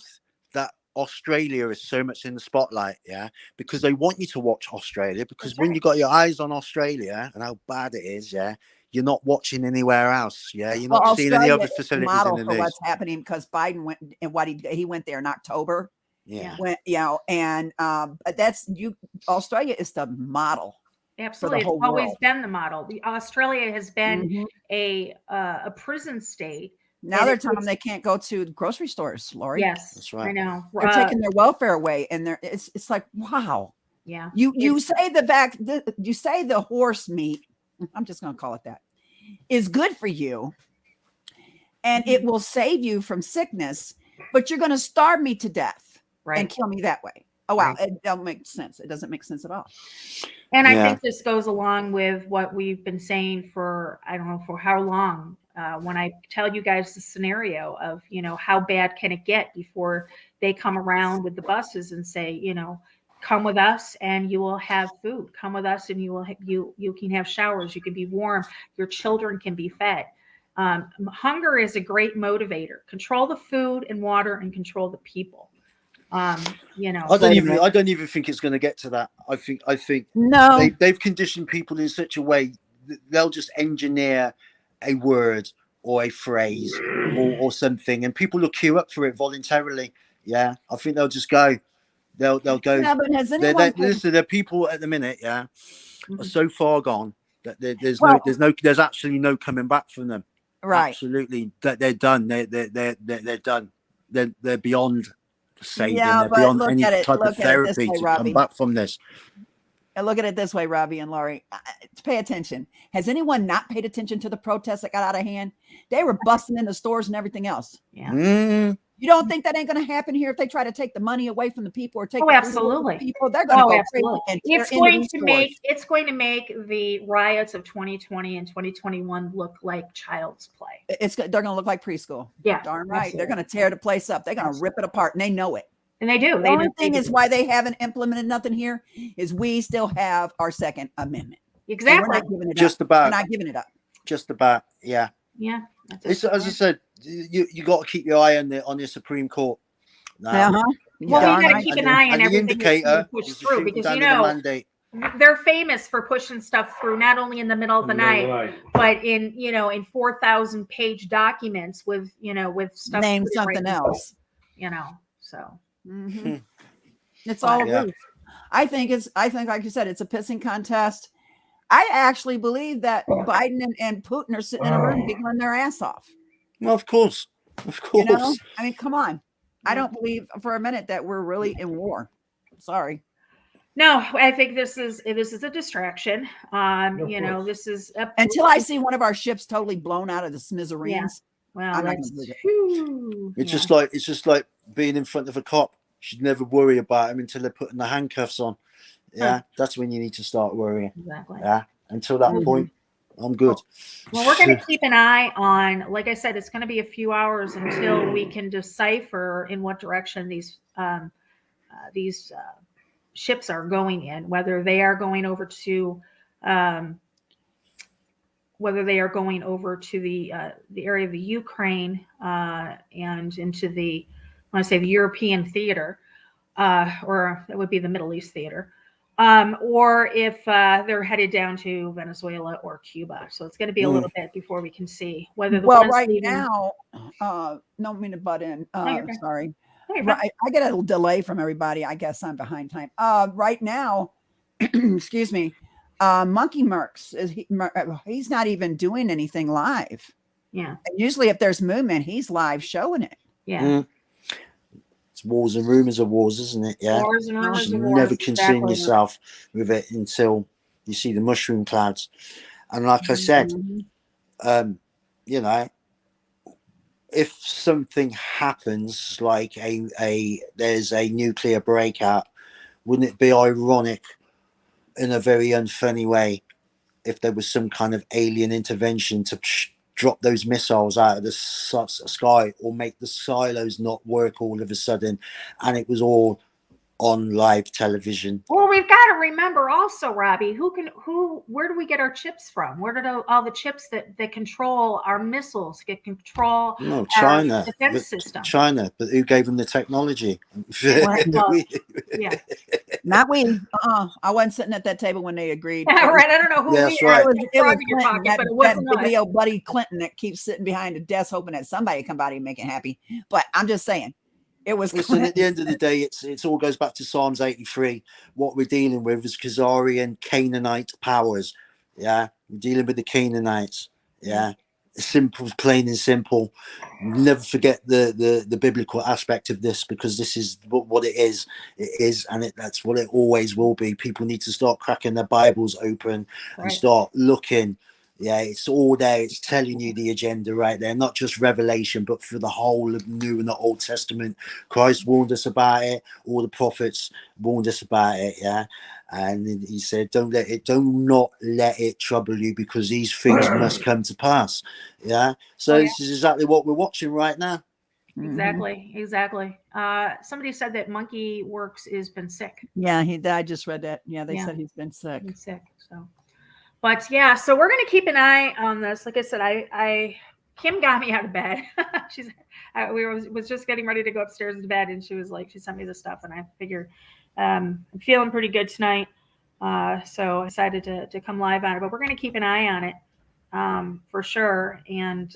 that Australia is so much in the spotlight? Yeah, because they want you to watch Australia. Because That's when right. you got your eyes on Australia and how bad it is, yeah, you're not watching anywhere else. Yeah, you're not seeing any Australia other is the facilities in model the for news. what's happening because Biden went and what he went there in October. Yeah. When, you know, and that's Australia is the model. Absolutely, it's whole always world. been the model. Australia has been Mhm. a prison state. Now and they're it telling them was- they can't go to the grocery stores, Lori. Yes, That's right. I know. They're taking their welfare away, and it's like, wow. Yeah. You It's- say you say the horse meat, I'm just going to call it that, is good for you, and it will save you from sickness, but you're going to starve me to death Right. and kill me that way. Oh wow, Right. it don't make sense. It doesn't make sense at all. And I Yeah. think this goes along with what we've been saying for, I don't know for how long. When I tell you guys the scenario of, you know, how bad can it get before they come around with the buses and say, you know, come with us and you will have food. Come with us and you can have showers. You can be warm. Your children can be fed. Hunger is a great motivator. Control the food and water and control the people. You know, I don't even think it's going to get to that. I think No, they've conditioned people in such a way that they'll just engineer a word or a phrase or something, and people will queue up for it voluntarily. Yeah, I think they'll just go. They'll go. yeah, but has anyone Listen, the people at the minute, yeah, Mhm. are so far gone that there's Well- there's actually no coming back from them. right? Absolutely, that they're done. They're done. They're beyond saving. Yeah, They're but beyond look any at it- type look of at it this therapy way, to Robbie. come back from this. And look at it this way, Robbie and Laurie. Pay attention. Has anyone not paid attention to the protests that got out of hand? They were busting into stores and everything else. Yeah. Mm, You don't think that ain't going to happen here if they try to take the money away from the people or take Oh, the food away from absolutely. the people? They're going to Oh, go absolutely. crazy and tear It's into going these to stores. it's going to make the riots of 2020 and 2021 look like child's play. They're going to look like preschool. Yeah, Darn right. absolutely. They're going to tear the place up. They're going to rip it apart, and they know it. And they do. The only thing is why they haven't implemented nothing here is we still have our Second Amendment. And we're exactly. not giving it just up. We're about, not giving it up. just about. Yeah, Yeah. That's it's it. as I said. You got to keep your eye on the Supreme Court. Now, Uh-huh. Well, Darn we got to right. keep and an eye on the everything that's indicator being pushed is the through shooting because, down you of the know, mandate. they're famous for pushing stuff through not only in the middle of the night, but in, you know, in 4,000 page documents with, you know, with stuff. Name put it right something in the else. middle, you know, so. Mhm. It's all Yeah. loose. I think, like you said, it's a pissing contest. I actually believe that Biden and Putin are sitting in a room giggling their ass off. Well, of course, of You course. know, I mean, come on. I don't believe for a minute that we're really in war. Sorry. No, I think this is a distraction. You know, this is Until I see one of our ships totally blown out of the smithereens. well, I'm not that's gonna believe it. whew, It's yeah. just like being in front of a cop. You should never worry about him until they're putting the handcuffs on. Yeah, that's when you need to start worrying. Exactly. Yeah, until that Mhm. point, I'm good. Well, we're going to keep an eye on, like I said, it's going to be a few hours until we can decipher in what direction these ships are going in, whether they are going over to the area of the Ukraine and into the, I want to say, the European theater, or that would be the Middle East theater. Or if they're headed down to Venezuela or Cuba. So it's going to be a little bit before we can see whether the Well, ones right leaving. now, no mean to butt in. you're okay. Sorry. Oh, you're fine. Right, I get a little delay from everybody. I guess I'm behind time. Right now, excuse me, Monkey Mercs he's not even doing anything live. Yeah. And usually, if there's movement, he's live showing it. Yeah. Mm. It's wars and rumors of wars, isn't it? Yeah. Wars and You rumors should of never wars, concern exactly. yourself with it until you see the mushroom clouds. And like I said, Mhm. you know, if something happens like there's a nuclear breakout, wouldn't it be ironic in a very unfunny way if there was some kind of alien intervention to drop those missiles out of the sky or make the silos not work all of a sudden, and it was all on live television. Well, we've got to remember also, Robbie, where do we get our chips from? Where did all the chips that control our missiles, control No, our China. defense system? China, but who gave them the technology? Well, yeah. Not we. I wasn't sitting at that table when they agreed. Right. I don't know who Yeah, we that's are. right. It was In your Clinton, pocket, but it that wasn't us. video buddy Clinton that keeps sitting behind a desk hoping that somebody come by and make it happy. But I'm just saying, it was Listen, Clinton. at the end of the day, it's all goes back to Psalms 83. What we're dealing with is Khazarian Canaanite powers. Yeah, we're dealing with the Canaanites. Yeah, simple, plain and simple. Never forget the biblical aspect of this, because this is what it is. It is, and that's what it always will be. People need to start cracking their Bibles open and start looking. Yeah, it's all there. It's telling you the agenda right there, not just Revelation, but for the whole of New and the Old Testament. Christ warned us about it. All the prophets warned us about it. Yeah, and he said, do not let it trouble you, because these things must come to pass. Yeah, so this is exactly what we're watching right now. Exactly. Somebody said that Monkey Works has been sick. Yeah, I just read that. Yeah, they said he's been sick. So, but yeah, so we're gonna keep an eye on this. Like I said, Kim got me out of bed. Was just getting ready to go upstairs to bed, and she sent me the stuff, and I figured I'm feeling pretty good tonight. So I decided to come live on it, but we're gonna keep an eye on it for sure, and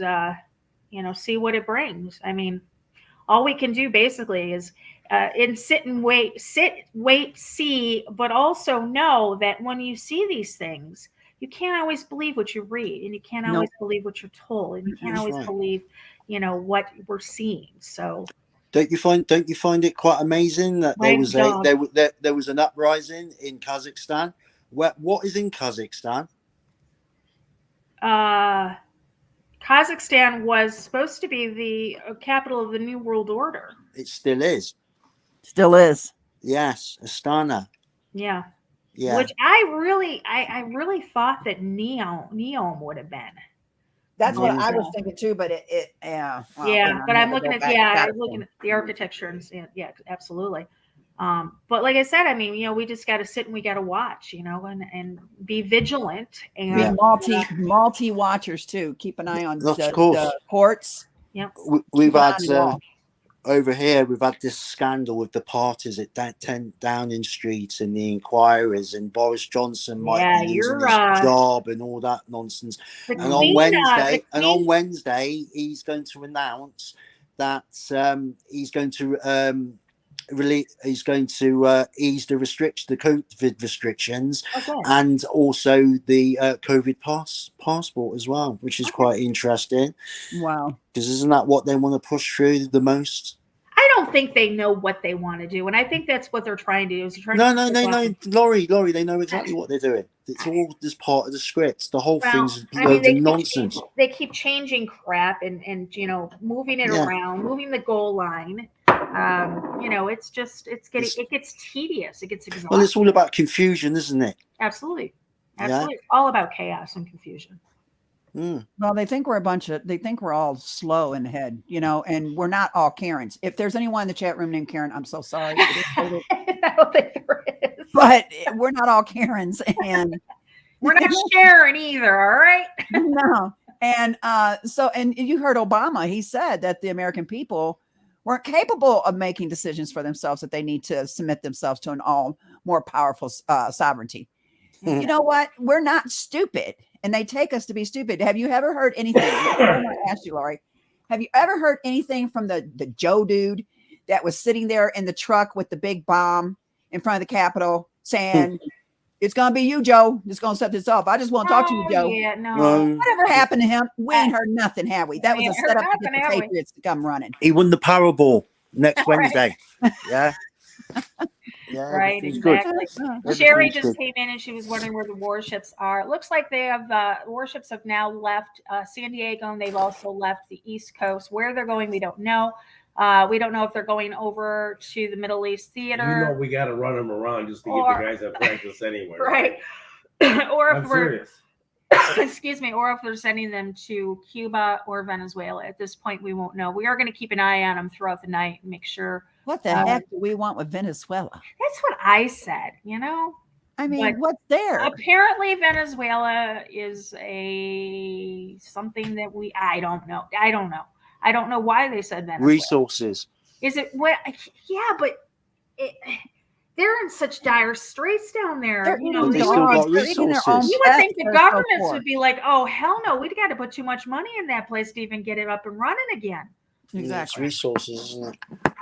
see what it brings. I mean, all we can do basically is sit, wait, see, but also know that when you see these things, you can't always believe what you read, and you can't always believe what you're told, and you can't always believe, what we're seeing. So don't you find it quite amazing that there was an uprising in Kazakhstan? What is in Kazakhstan? Kazakhstan was supposed to be the capital of the New World Order. It still is. Still is. Yes, Astana. Yeah. Yeah. Which I really thought that Neom would have been. That's what I was thinking too, but But I'm looking at I'm looking at the architecture and absolutely. But like I said, I mean, we just got to sit and we got to watch, and be vigilant and multi watchers too. Keep an eye on of course. The ports. Yep. We've had over here. We've had this scandal with the parties at 10 Downing Street and the inquiries, and Boris Johnson might be losing his job and all that nonsense. And on Wednesday, he's going to announce that he's going to ease the COVID restrictions, and also the COVID passport as well, which is quite interesting. Wow. Because isn't that what they want to push through the most? I don't think they know what they want to do, and I think that's what they're trying to do. No, Laurie, they know exactly what they're doing. It's all just part of the script. The whole thing's nonsense. They keep changing crap and moving it around, moving the goal line. It gets tedious. It gets exhausting. Well, it's all about confusion, isn't it? Absolutely. It's all about chaos and confusion. Well, they think we're all slow in the head, and we're not all Karens. If there's anyone in the chat room named Karen, I'm so sorry. I don't think there is. But we're not all Karens, and we're not Sharon either. All right. No. And and you heard Obama. He said that the American people weren't capable of making decisions for themselves, that they need to submit themselves to an all more powerful sovereignty. You know what? We're not stupid, and they take us to be stupid. Have you ever heard anything? I'm going to ask you, Laurie. Have you ever heard anything from the Joe dude that was sitting there in the truck with the big bomb in front of the Capitol saying, "It's going to be you, Joe. Just going to set this off. I just want to talk to you, Joe." Yeah, no. Whatever happened to him? We ain't heard nothing, have we? That was a setup to get the Patriots to come running. He won the Powerball next Wednesday. Yeah. Yeah, right, exactly. Sherry just came in and she was wondering where the warships are. It looks like they have warships have now left San Diego, and they've also left the East Coast. Where they're going, we don't know. We don't know if they're going over to the Middle East theater. We got to run them around just to get the guys that practice anyway. Right. Or if serious. Excuse me, or if they're sending them to Cuba or Venezuela. At this point, we won't know. We are going to keep an eye on them throughout the night and make sure What the heck do we want with Venezuela? That's what I said, you know? I mean, But what's there? apparently Venezuela is something that I don't know. I don't know why they said Venezuela. Resources. Is it what? Yeah, but they're in such dire straits down there. They're You know, eating They still dogs. got They're eating their own resources. you would pets. think the They're so governments poor. would be like, "Oh hell no, we got to put too much money in that place to even get it up and running again." It's Exactly. resources, isn't it?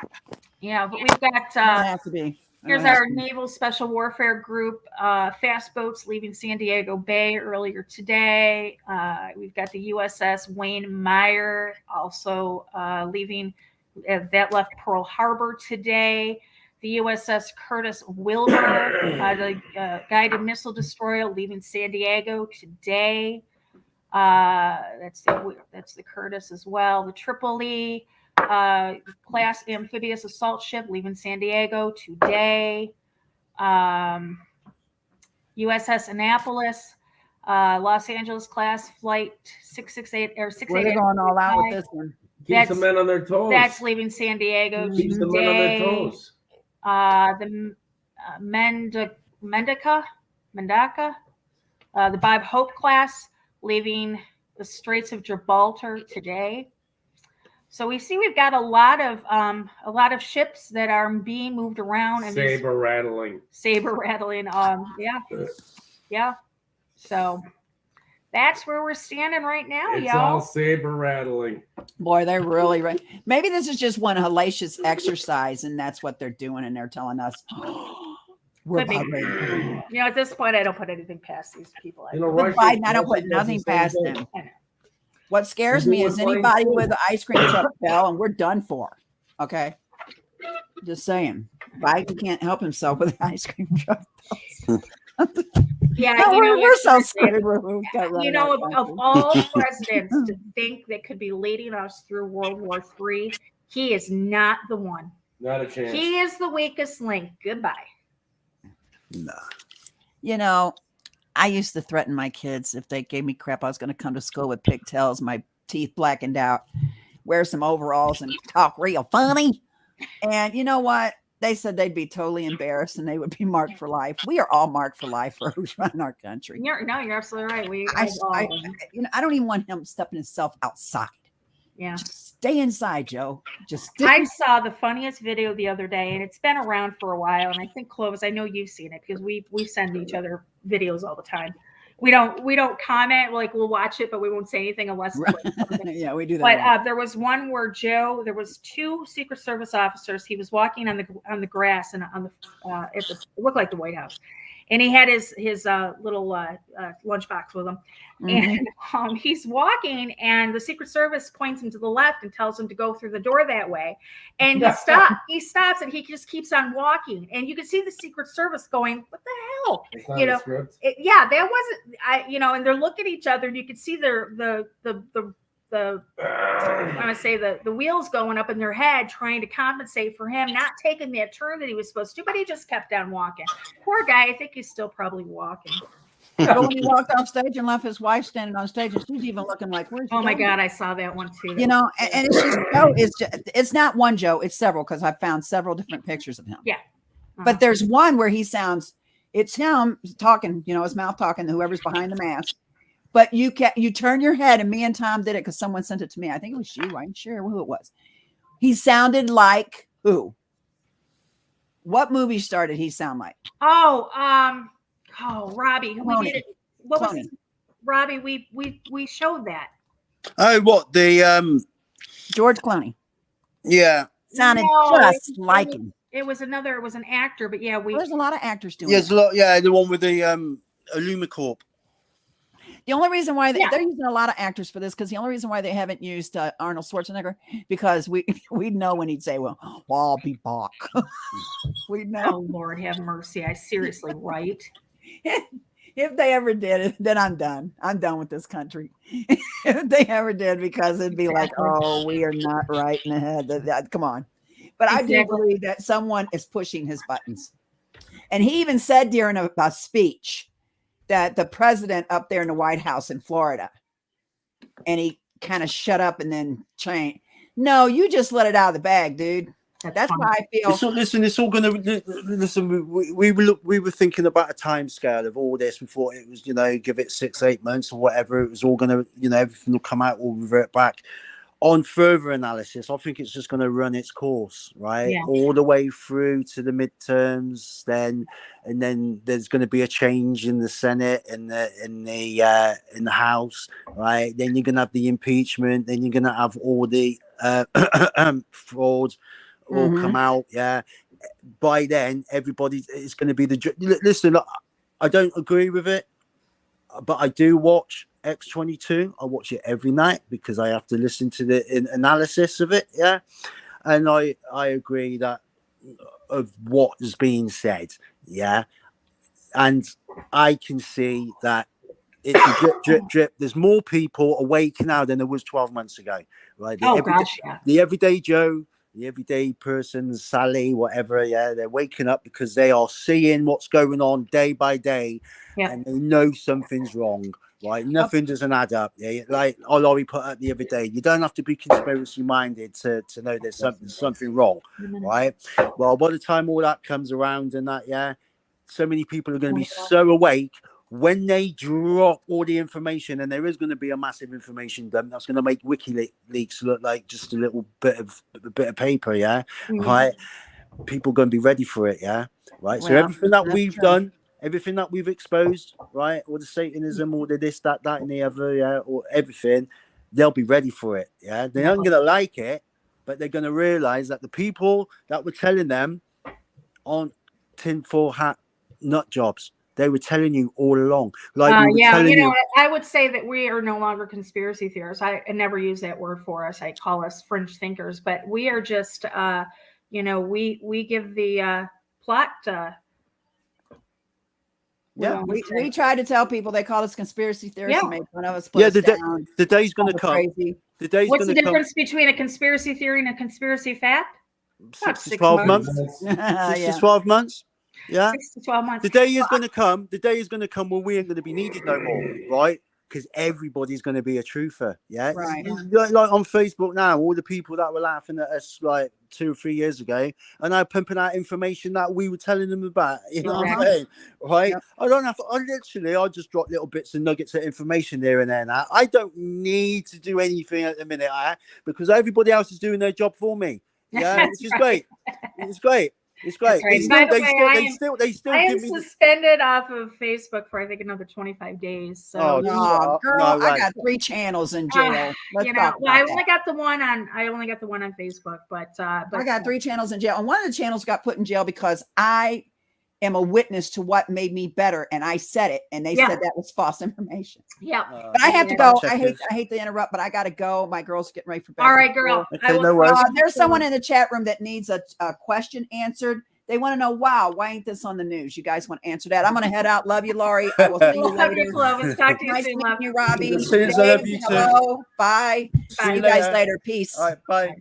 Yeah, but we've got It has to be. here's our Naval Special Warfare Group fast boats leaving San Diego Bay earlier today. We've got the USS Wayne Meyer also leaving. That left Pearl Harbor today. The USS Curtis Wilbur, the guided missile destroyer, leaving San Diego today. That's the Curtis as well. The Tripoli class amphibious assault ship leaving San Diego today. USS Annapolis, Los Angeles class flight 668 or 688. We're going all out with this one. Keeps the men on their toes. That's leaving San Diego Keeps the men on their today. toes. The Mendaka, the Bob Hope class leaving the Straits of Gibraltar today. So we see we've got a lot of ships that are being moved around and Saber rattling. Yeah. So that's where we're standing right now, It's y'all. all saber rattling. Boy, they're really right. Maybe this is just one hellacious exercise, and that's what they're doing, and they're telling us we're Could be. about ready. You know, at this point, I don't put anything past these people. You know, With Russia, Biden, I don't put Russia does nothing the same past thing. them. I know. What scares me is anybody with an ice cream truck bell, and we're done for. Okay, just saying, Biden can't help himself with ice cream truck bells. Yeah, No, you know, we're so it's- screwed. We've got run You know, out of all presidents to think that could be leading us through World War III, he is not the one. Not a chance. He is the weakest link. Goodbye. Nah. You know, I used to threaten my kids if they gave me crap, I was going to come to school with pigtails, my teeth blackened out, wear some overalls, and talk real funny. And you know what? They said they'd be totally embarrassed and they would be marked for life. We are all marked for life for who's running our country. You're absolutely right. I don't even want him stepping himself outside. Yeah. Just stay inside, Joe. Just I saw the funniest video the other day, and it's been around for a while. And I think Clovis, I know you've seen it because we send each other videos all the time. We don't comment, like we'll watch it, but we won't say anything unless. Yeah, we do that. But there was one where there was two Secret Service officers. He was walking on the grass and it looked like the White House, and he had his little lunchbox with him. Mhm. And he's walking, and the Secret Service points him to the left and tells him to go through the door that way. And he stops, and he just keeps on walking. And you can see the Secret Service going, "What the hell?" It's not You a know, script. that wasn't. And they're looking at each other, and you can see the I want to say the wheels going up in their head, trying to compensate for him not taking that turn that he was supposed to, but he just kept on walking. Poor guy. I think he's still probably walking. But when he walked off stage and left his wife standing on stage, and she's even looking like, "Where's?" Oh my God, I saw that one too. You know, and it's just Joe. It's not one Joe. It's several because I found several different pictures of him. Yeah. But there's one where it's him talking. You know, his mouth talking to whoever's behind the mask. But you turn your head, and me and Tom did it because someone sent it to me. I think it was you. I'm sure who it was. He sounded like who? What movie star did he sound like? Robbie. Clooney. We did it. What was Clooney. his, Robbie? We showed that. Oh, what the George Clooney. Yeah. Sounded No, just like him. It was an actor, but yeah, Well, there's a lot of actors doing Yes, it. a lot. Yeah, the one with the Illumicorp. The only reason why Yeah. they're using a lot of actors for this, because the only reason why they haven't used Arnold Schwarzenegger, because we know when he'd say, well, I'll be back. We know. Oh Lord, have mercy! I seriously, right? If they ever did it, then I'm done. I'm done with this country. If they ever did, because it'd be like, oh, we are not right in the head. Come on. But I do Exactly. believe that someone is pushing his buttons. And he even said during a speech that the president up there in the White House in Florida, and he kind of shut up and then changed. No, you just let it out of the bag, dude. That's fine. why I feel. It's all, listen, it's all going to listen. We were thinking about a time scale of all this. We thought it was, give it 6-8 months or whatever. It was all going to, everything will come out, we'll revert back. On further analysis, I think it's just going to run its course, right, Yeah. all the way through to the midterms. And then there's going to be a change in the Senate and in the House, right? Then you're going to have the impeachment. Then you're going to have all the frauds all come out. Yeah. By then, everybody is going to be listen. I don't agree with it, but I do watch X22. I watch it every night because I have to listen to the analysis of it. Yeah. And I agree that of what is being said. Yeah. And I can see that it's a drip, drip, drip. There's more people awake now than there was 12 months ago. Right. The everyday Joe, the everyday person, Sally, whatever. Yeah. They're waking up because they are seeing what's going on day by day. Yeah. And they know something's wrong. Right, nothing doesn't add up. Yeah, like Laurie put up the other day. You don't have to be conspiracy minded to know there's something wrong, right? Well, by the time all that comes around and that, yeah, so many people are going to be so awake when they drop all the information, and there is going to be a massive information dump that's going to make WikiLeaks look like just a little bit of paper, yeah, right? People are going to be ready for it, yeah, right. So everything that we've done. Everything that we've exposed, right? All the Satanism, all the this, that, and the other, yeah, or everything, they'll be ready for it, yeah? They're not going to like it, but they're going to realize that the people that were telling them aren't tinfoil hat nut jobs. They were telling you all along. Like we were telling you. I would say that we are no longer conspiracy theorists. I never use that word for us. I call us fringe thinkers, but we are just, we give the plot. We try to tell people. They call us conspiracy theorists and make fun of us. The day's going to come. Crazy. What's the difference between a conspiracy theory and a conspiracy fact? 6 to 12 months. 6 to 12 months. Yeah. 6 to 12 months. The day is going to come. The day is going to come when we ain't going to be needed no more, right? Because everybody's going to be a truther. Yeah. Right. Like on Facebook now, all the people that were laughing at us like 2 or 3 years ago are now pumping out information that we were telling them about. You know what I'm saying? Right. Yep. I just drop little bits and nuggets of information there and there now. I don't need to do anything at the minute, because everybody else is doing their job for me. Yeah. Which is great. It's great. It's great. Right. They still I am give me suspended off of Facebook for I think another 25 days. So girl, I got 3 channels in jail. I only got the one on Facebook, but I got 3 channels in jail. And one of the channels got put in jail because I am a witness to what made me better, and I said it, and they said that was false information. Yeah, but I have to go. I hate to interrupt, but I got to go. My girl's getting ready for bed. All right, girl. Okay, no worries. There's someone in the chat room that needs a question answered. They want to know, why ain't this on the news? You guys want to answer that? I'm going to head out. Love you, Laurie. I will see you later. Clovis. Talk to you nice soon. Meeting you, Robbie. I love you too. Hello. Bye. See you guys later. Peace. All right, bye.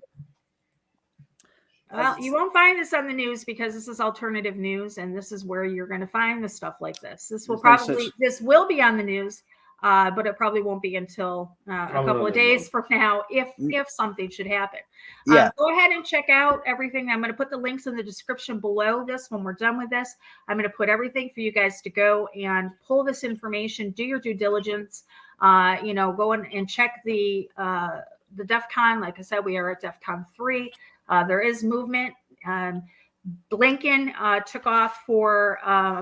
Well, you won't find this on the news because this is alternative news, and this is where you're going to find the stuff like this. This will be on the news, but it probably won't be until a couple of days from now, if something should happen. Yeah. Go ahead and check out everything. I'm going to put the links in the description below this when we're done with this. I'm going to put everything for you guys to go and pull this information, do your due diligence, go in and check the DEF CON. Like I said, we are at DEF CON 3. There is movement. Blinken took off for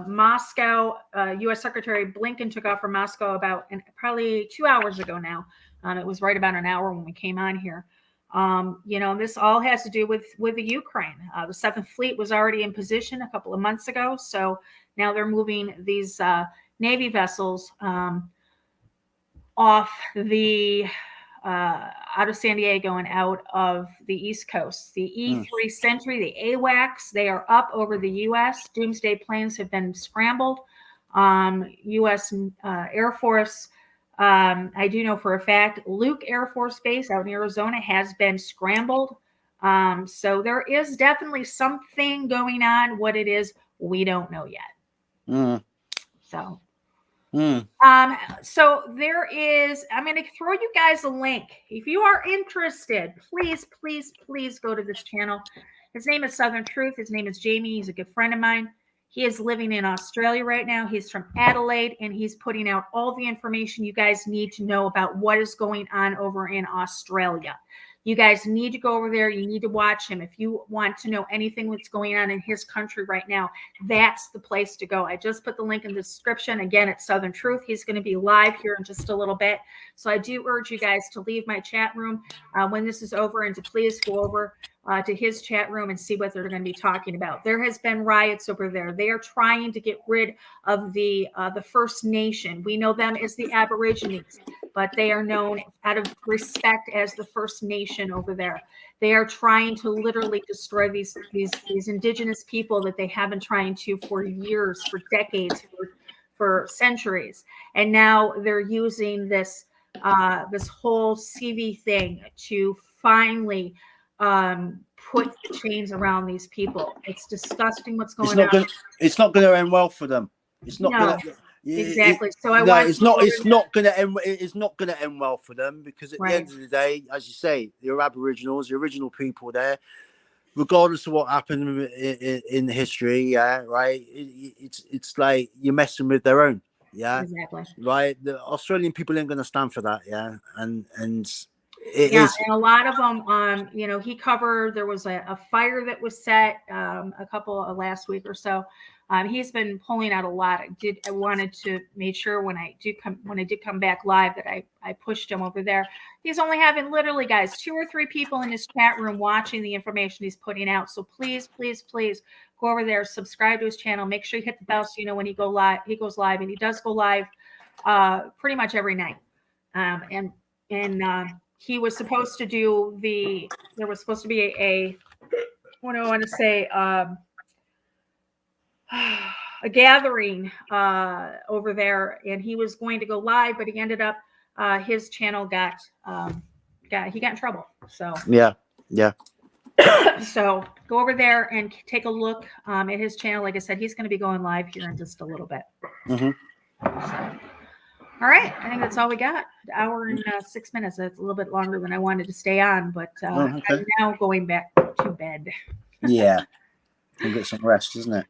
Moscow. U.S. Secretary Blinken took off for Moscow about probably 2 hours ago now. It was right about an hour when we came on here. This all has to do with the Ukraine. The 7th Fleet was already in position a couple of months ago. So now they're moving these Navy vessels off the out of San Diego and out of the East Coast. The E-3 Sentry, the Awacs, they are up over the U.S. Doomsday planes have been scrambled. U.S. Air Force, I do know for a fact, Luke Air Force Base out in Arizona has been scrambled. So there is definitely something going on. What it is, we don't know yet. So there is, I'm going to throw you guys a link. If you are interested, please go to this channel. His name is Southern Truth. His name is Jamie. He's a good friend of mine. He is living in Australia right now. He's from Adelaide, and he's putting out all the information you guys need to know about what is going on over in Australia. You guys need to go over there. You need to watch him. If you want to know anything that's going on in his country right now, that's the place to go. I just put the link in the description. Again, it's Southern Truth. He's going to be live here in just a little bit. So I do urge you guys to leave my chat room when this is over and to please go over to his chat room and see what they're going to be talking about. There has been riots over there. They are trying to get rid of the First Nation. We know them as the Aborigines, but they are known out of respect as the First Nation over there. They are trying to literally destroy these indigenous people that they have been trying to for years, for decades, for centuries. And now they're using this whole CV thing to finally put the chains around these people. It's disgusting what's going on. It's not going to end well for them. It's not going to. Exactly. So it's not going to end. It's not going to end well for them, because at the end of the day, as you say, you're Aboriginals, the original people there. Regardless of what happened in history, yeah, right. It's like you're messing with their own, yeah, exactly, right. The Australian people ain't going to stand for that, yeah, and and a lot of them, he covered. There was a fire that was set a couple of last week or so. He's been pulling out a lot. I wanted to make sure when I did come back live that I pushed him over there. He's only having literally, guys, 2 or 3 people in his chat room watching the information he's putting out. So please, please, please go over there, subscribe to his channel, make sure you hit the bell so you know when he goes live, and he does go live pretty much every night. And he was supposed to do there was supposed to be a gathering over there, and he was going to go live, but he ended up his channel got in trouble. So yeah. So go over there and take a look at his channel. Like I said, he's going to be going live here in just a little bit. Mm-hmm. So, all right, I think that's all we got. An hour and 6 minutes. That's a little bit longer than I wanted to stay on, but I'm now going back to bed. Yeah, we'll get some rest, isn't it?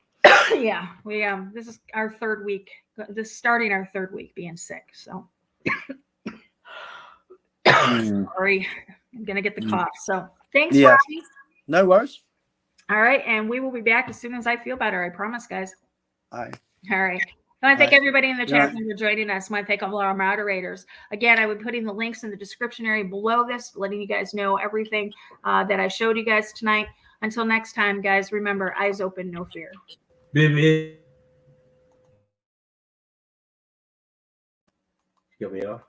Yeah, we this is our 3rd week. This is starting our 3rd week being sick. So sorry, I'm gonna get the cough. So thanks, Robbie. No worries. All right, and we will be back as soon as I feel better. I promise, guys. All right. All right. I want to thank everybody in the chat room for joining us. I want to thank all our moderators. Again, I would put in the links in the description area below this, letting you guys know everything that I showed you guys tonight. Until next time, guys, remember, eyes open, no fear. Baby. Get me off.